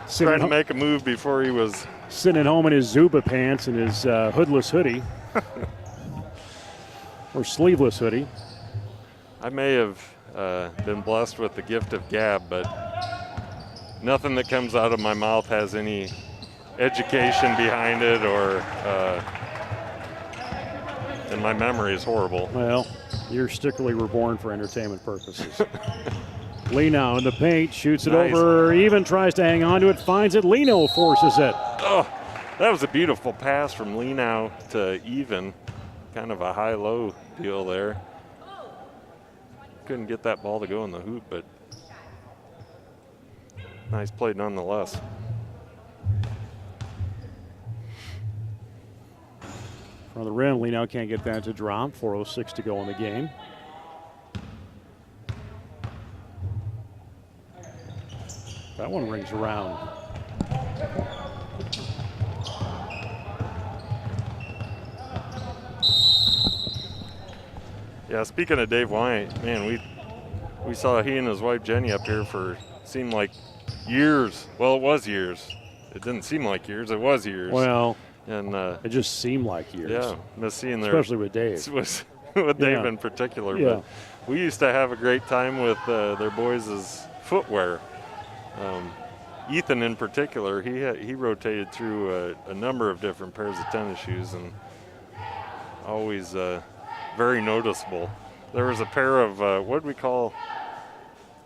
trying to make a move before he was sitting at home in his Zuba pants and his hoodless hoodie. Or sleeveless hoodie. I may have been blessed with the gift of gab, but nothing that comes out of my mouth has any education behind it, or and my memory is horrible. Well, you're strictly reborn for entertainment purposes. Leno in the paint, shoots it over, even tries to hang on to it, finds it. Leno forces it. Oh, that was a beautiful pass from Leno to even. Kind of a high-low deal there. Couldn't get that ball to go in the hoop, but nice play nonetheless. From the rim, Leno can't get that to drop. 4:06 to go in the game. That one rings around. Yeah, speaking of Dave Wyant, man, we saw he and his wife Jenny up here for seemed like years. Well, it was years. It didn't seem like years. It was years. Well, and it just seemed like years. Yeah, miss seeing their, especially with Dave. With Dave in particular. Yeah. But we used to have a great time with their boys' footwear. Ethan in particular, he rotated through a number of different pairs of tennis shoes, and always very noticeable. There was a pair of what do we call?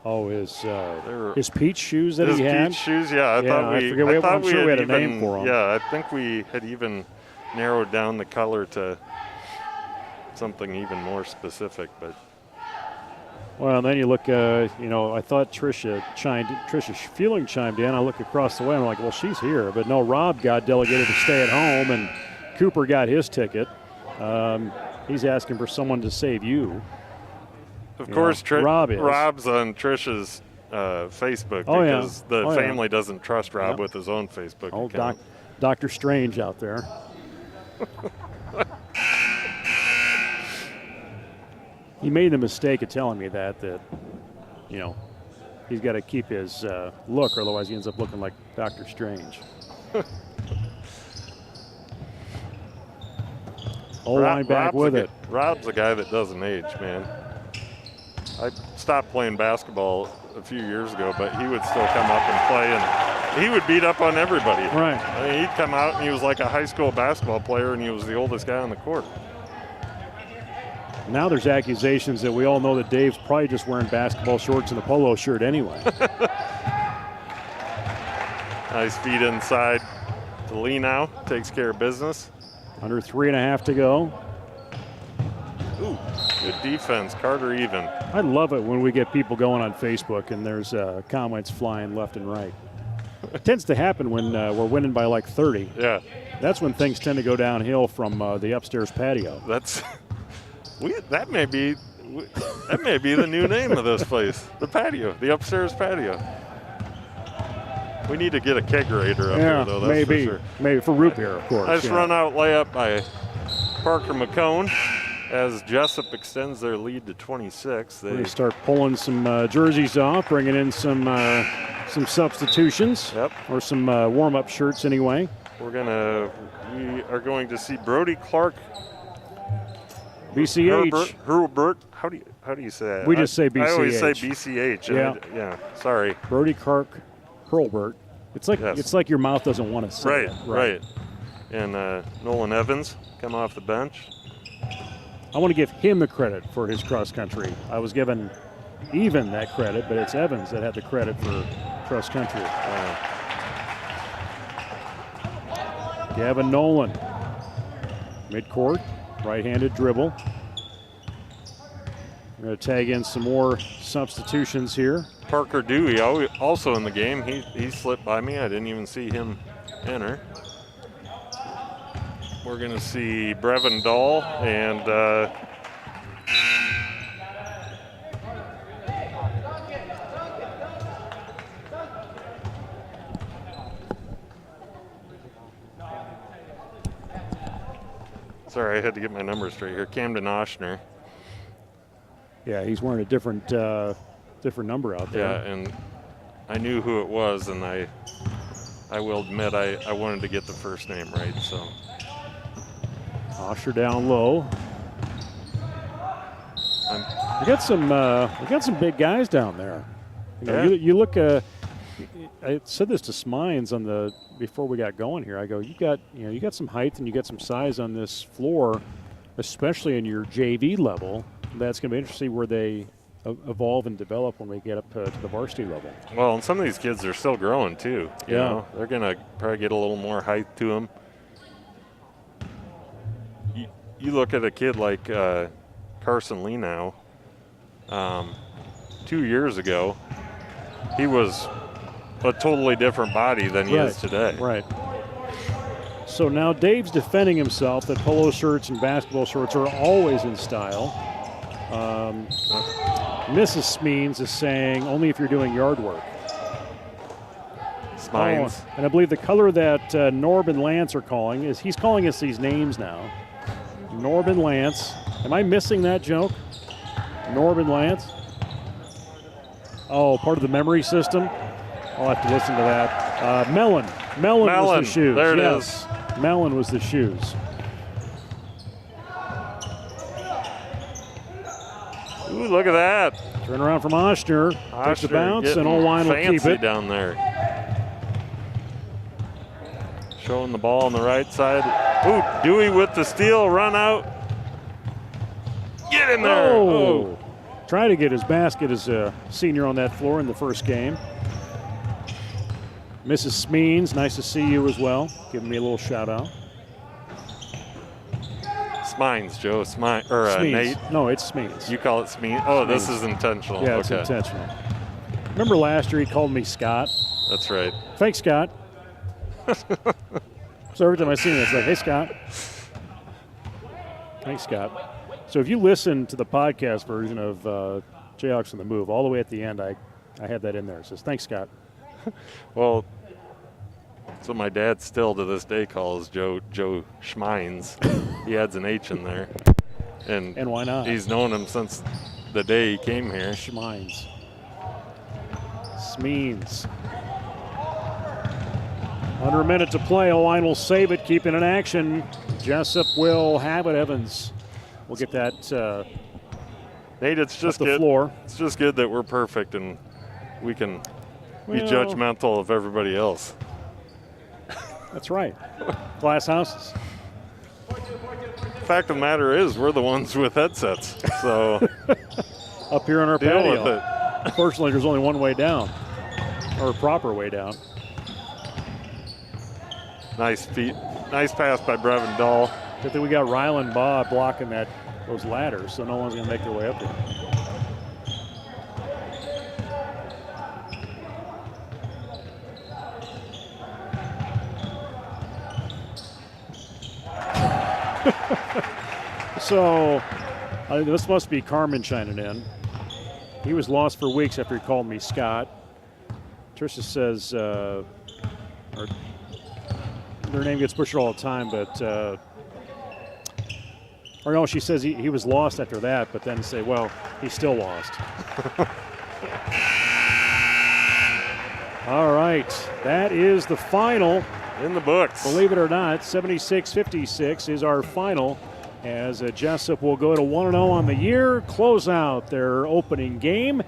Oh, his peach shoes that he had. His peach shoes, yeah. I thought we had a name for them. Yeah, I think we had even narrowed down the color to something even more specific, but. Well, then you look, I thought Tricia Feeling chimed in. I look across the way, and I'm like, well, she's here. But no, Rob got delegated to stay at home, and Cooper got his ticket. He's asking for someone to save you. Of course, Rob's on Tricia's Facebook because the family doesn't trust Rob with his own Facebook account. Dr. Strange out there. He made the mistake of telling me that he's got to keep his look, or otherwise he ends up looking like Dr. Strange. Oelwein back with it. Rob's a guy that doesn't age, man. I stopped playing basketball a few years ago, but he would still come up and play, and he would beat up on everybody. Right. I mean, he'd come out and he was like a high school basketball player, and he was the oldest guy on the court. Now there's accusations that we all know that Dave's probably just wearing basketball shorts and a polo shirt anyway. Nice feed inside to Lee now. Takes care of business. Under 3.5 to go. Ooh, good defense. Carter even. I love it when we get people going on Facebook and there's comments flying left and right. It tends to happen when we're winning by like 30. Yeah. That's when things tend to go downhill from the upstairs patio. That may be the new name of this place. The patio, the upstairs patio. We need to get a kegerator up here, though. That's for sure. Maybe for root beer, of course. Nice run out layup by Parker McCone as Jesup extends their lead to 26. They start pulling some jerseys off, bringing in some substitutions. Yep. Or some warm-up shirts anyway. We are going to see Brody Clark. BCH. Herbert. How do you say that? We just say BCH. I always say BCH. Yeah. Sorry. Brody Clark Hurlbert. It's like your mouth doesn't want to say it. Right. And Nolan Evans come off the bench. I want to give him the credit for his cross country. I was given even that credit, but it's Evans that had the credit for cross country. Gavin Nolan. Midcourt. Right-handed dribble. We're going to tag in some more substitutions here. Parker Dewey also in the game. He slipped by me. I didn't even see him enter. We're going to see Brevin Dahl and sorry, I had to get my numbers straight here. Camden Oshner. Yeah, he's wearing a different number out there. Yeah, and I knew who it was, and I will admit I wanted to get the first name right. So Osher down low. We got some big guys down there. You know, Yeah. you look. I said this to Smines before we got going here. I go, you got some height and you got some size on this floor, especially in your JV level. That's going to be interesting where they evolve and develop when we get up to the varsity level. Well, and some of these kids are still growing too. You know? They're going to probably get a little more height to them. You look at a kid like Carson Lee now. 2 years ago, he was a totally different body than he is today. Right. So now Dave's defending himself that polo shirts and basketball shorts are always in style. Mrs. Smeens is saying only if you're doing yard work. Smines. Oh, and I believe the color that Norb and Lance are calling he's calling us these names now. Norb and Lance. Am I missing that joke? Norb and Lance? Oh, part of the memory system? I'll have to listen to that. Melon. Melon was the shoes. There it is. Melon was the shoes. Ooh, look at that. Turn around from Oshner. Takes a bounce, and Oelwein will keep it. Down there. Showing the ball on the right side. Ooh, Dewey with the steal, run out. Get in there. Oh. Trying to get his basket as a senior on that floor in the first game. Mrs. Smeens, nice to see you as well. Giving me a little shout out. Smines, Joe. Smeens. Nate. No, it's Smeens. You call it Smeens? Oh, Smeens. This is intentional. Yeah, it's intentional. Remember last year he called me Scott? That's right. Thanks, Scott. So every time I see him, it's like, hey, Scott. Thanks, Scott. So if you listen to the podcast version of Jayhawks on the Move, all the way at the end, I had that in there. It says, thanks, Scott. Well, so my dad still to this day calls Joe Schmines. He adds an H in there. And why not? He's known him since the day he came here. Schmines. Smeens. Under a minute to play. Oelwein will save it, keep it in action. Jesup will have it. Evans will get that. Nate, it's just the good. Floor. It's just good that we're perfect and we can be judgmental of everybody else. That's right. Glass houses. Fact of the matter is, we're the ones with headsets. So up here on our deal patio. with it. Fortunately, there's only one way down, or a proper way down. Nice feet. Nice pass by Brevin Dahl. Good thing we got Rylan Baugh blocking those ladders, so no one's going to make their way up there. So this must be Carmen chiming in. He was lost for weeks after he called me Scott. Tricia says, or their name gets butchered all the time, but, or no, she says he was lost after that, but then say, well, he's still lost. All right, that is the final. In the books. Believe it or not, 76-56 is our final, as Jesup will go to 1-0 on the year, close out their opening game,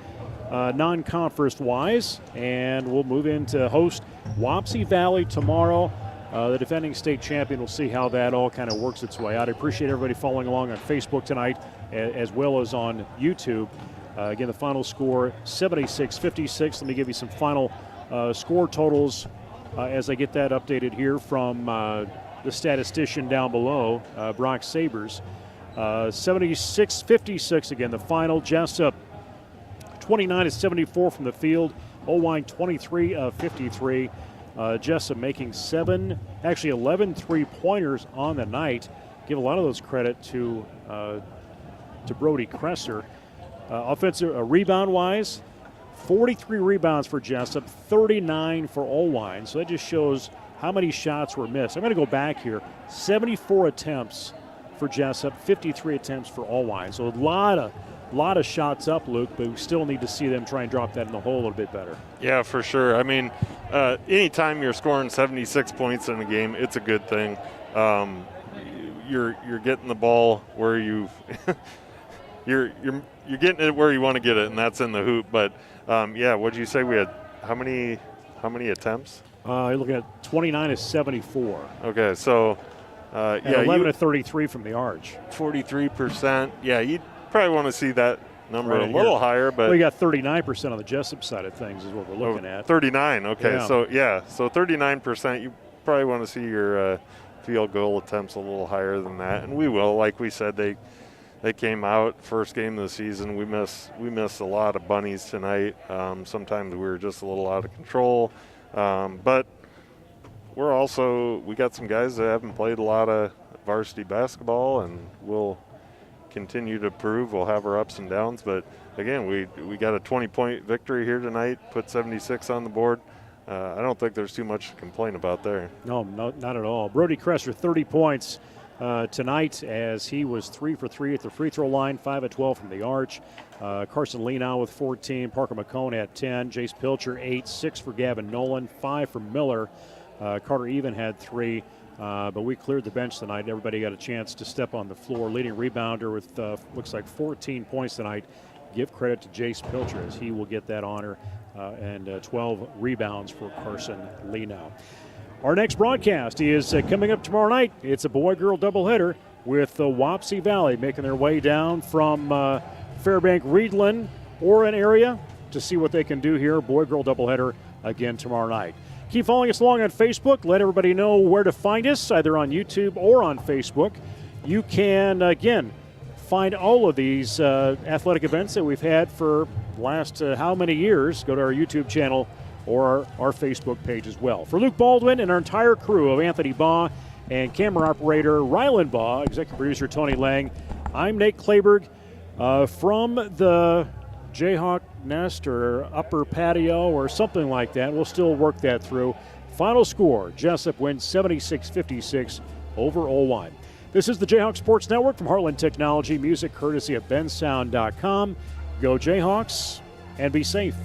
non-conference wise, and we'll move into host Wapsie Valley tomorrow. The defending state champion, will see how that all kind of works its way out. I appreciate everybody following along on Facebook tonight as well as on YouTube. Again, the final score, 76-56. Let me give you some final score totals as I get that updated here from the statistician down below, Brock Sabers. 76-56 again, the final. Jesup 29-74 from the field. Oelwein 23 of 53. Jesup making 11 three-pointers on the night. Give a lot of those credit to Brody Kresser. Offensive rebound-wise, 43 rebounds for Jesup, 39 for Oelwein. So that just shows how many shots were missed. I'm going to go back here. 74 attempts for Jesup, 53 attempts for Oelwein. So a lot of shots up, Luke, but we still need to see them try and drop that in the hole a little bit better. Yeah, for sure. I mean, anytime you're scoring 76 points in a game, it's a good thing. You're getting the ball where you're getting it where you want to get it, and that's in the hoop. But what'd you say we had? How many attempts? You're looking at 29-74. Okay, so 11-33 from the arch. 43%. Yeah, you'd probably want to see that number a little higher, but we got 39% on the Jesup side of things is what we're looking at. 39. Okay, yeah. so 39%. You probably want to see your field goal attempts a little higher than that, and we will. Like we said, they came out first game of the season. We missed a lot of bunnies tonight. Sometimes we were just a little out of control, but we got some guys that haven't played a lot of varsity basketball, and we'll continue to prove. We'll have our ups and downs, but again, we got a 20-point victory here tonight. Put 76 on the board. I don't think there's too much to complain about there. No, not at all. Brody Kresser, 30 points tonight as he was 3 for 3 at the free throw line, 5 of 12 from the arch. Carson Leanow with 14, Parker McCone at 10, Jace Pilcher 8, 6 for Gavin Nolan, 5 for Miller. Carter Even had 3, but we cleared the bench tonight. Everybody got a chance to step on the floor. Leading rebounder with looks like 14 points tonight. Give credit to Jace Pilcher as he will get that honor, and 12 rebounds for Carson Leanow. Our next broadcast is coming up tomorrow night. It's a boy-girl doubleheader with the Wapsie Valley making their way down from Fairbank, Reedland, Oren area to see what they can do here. Boy-girl doubleheader again tomorrow night. Keep following us along on Facebook. Let everybody know where to find us, either on YouTube or on Facebook. You can, again, find all of these athletic events that we've had for the last how many years. Go to our YouTube channel or our Facebook page as well. For Luke Baldwin and our entire crew of Anthony Baugh and camera operator Rylan Baugh, executive producer Tony Lang, I'm Nate Kleberg from the Jayhawk Nest or upper patio or something like that. We'll still work that through. Final score, Jesup wins 76-56 over Oelwein. This is the Jayhawk Sports Network from Heartland Technology. Music courtesy of bensound.com. Go Jayhawks and be safe.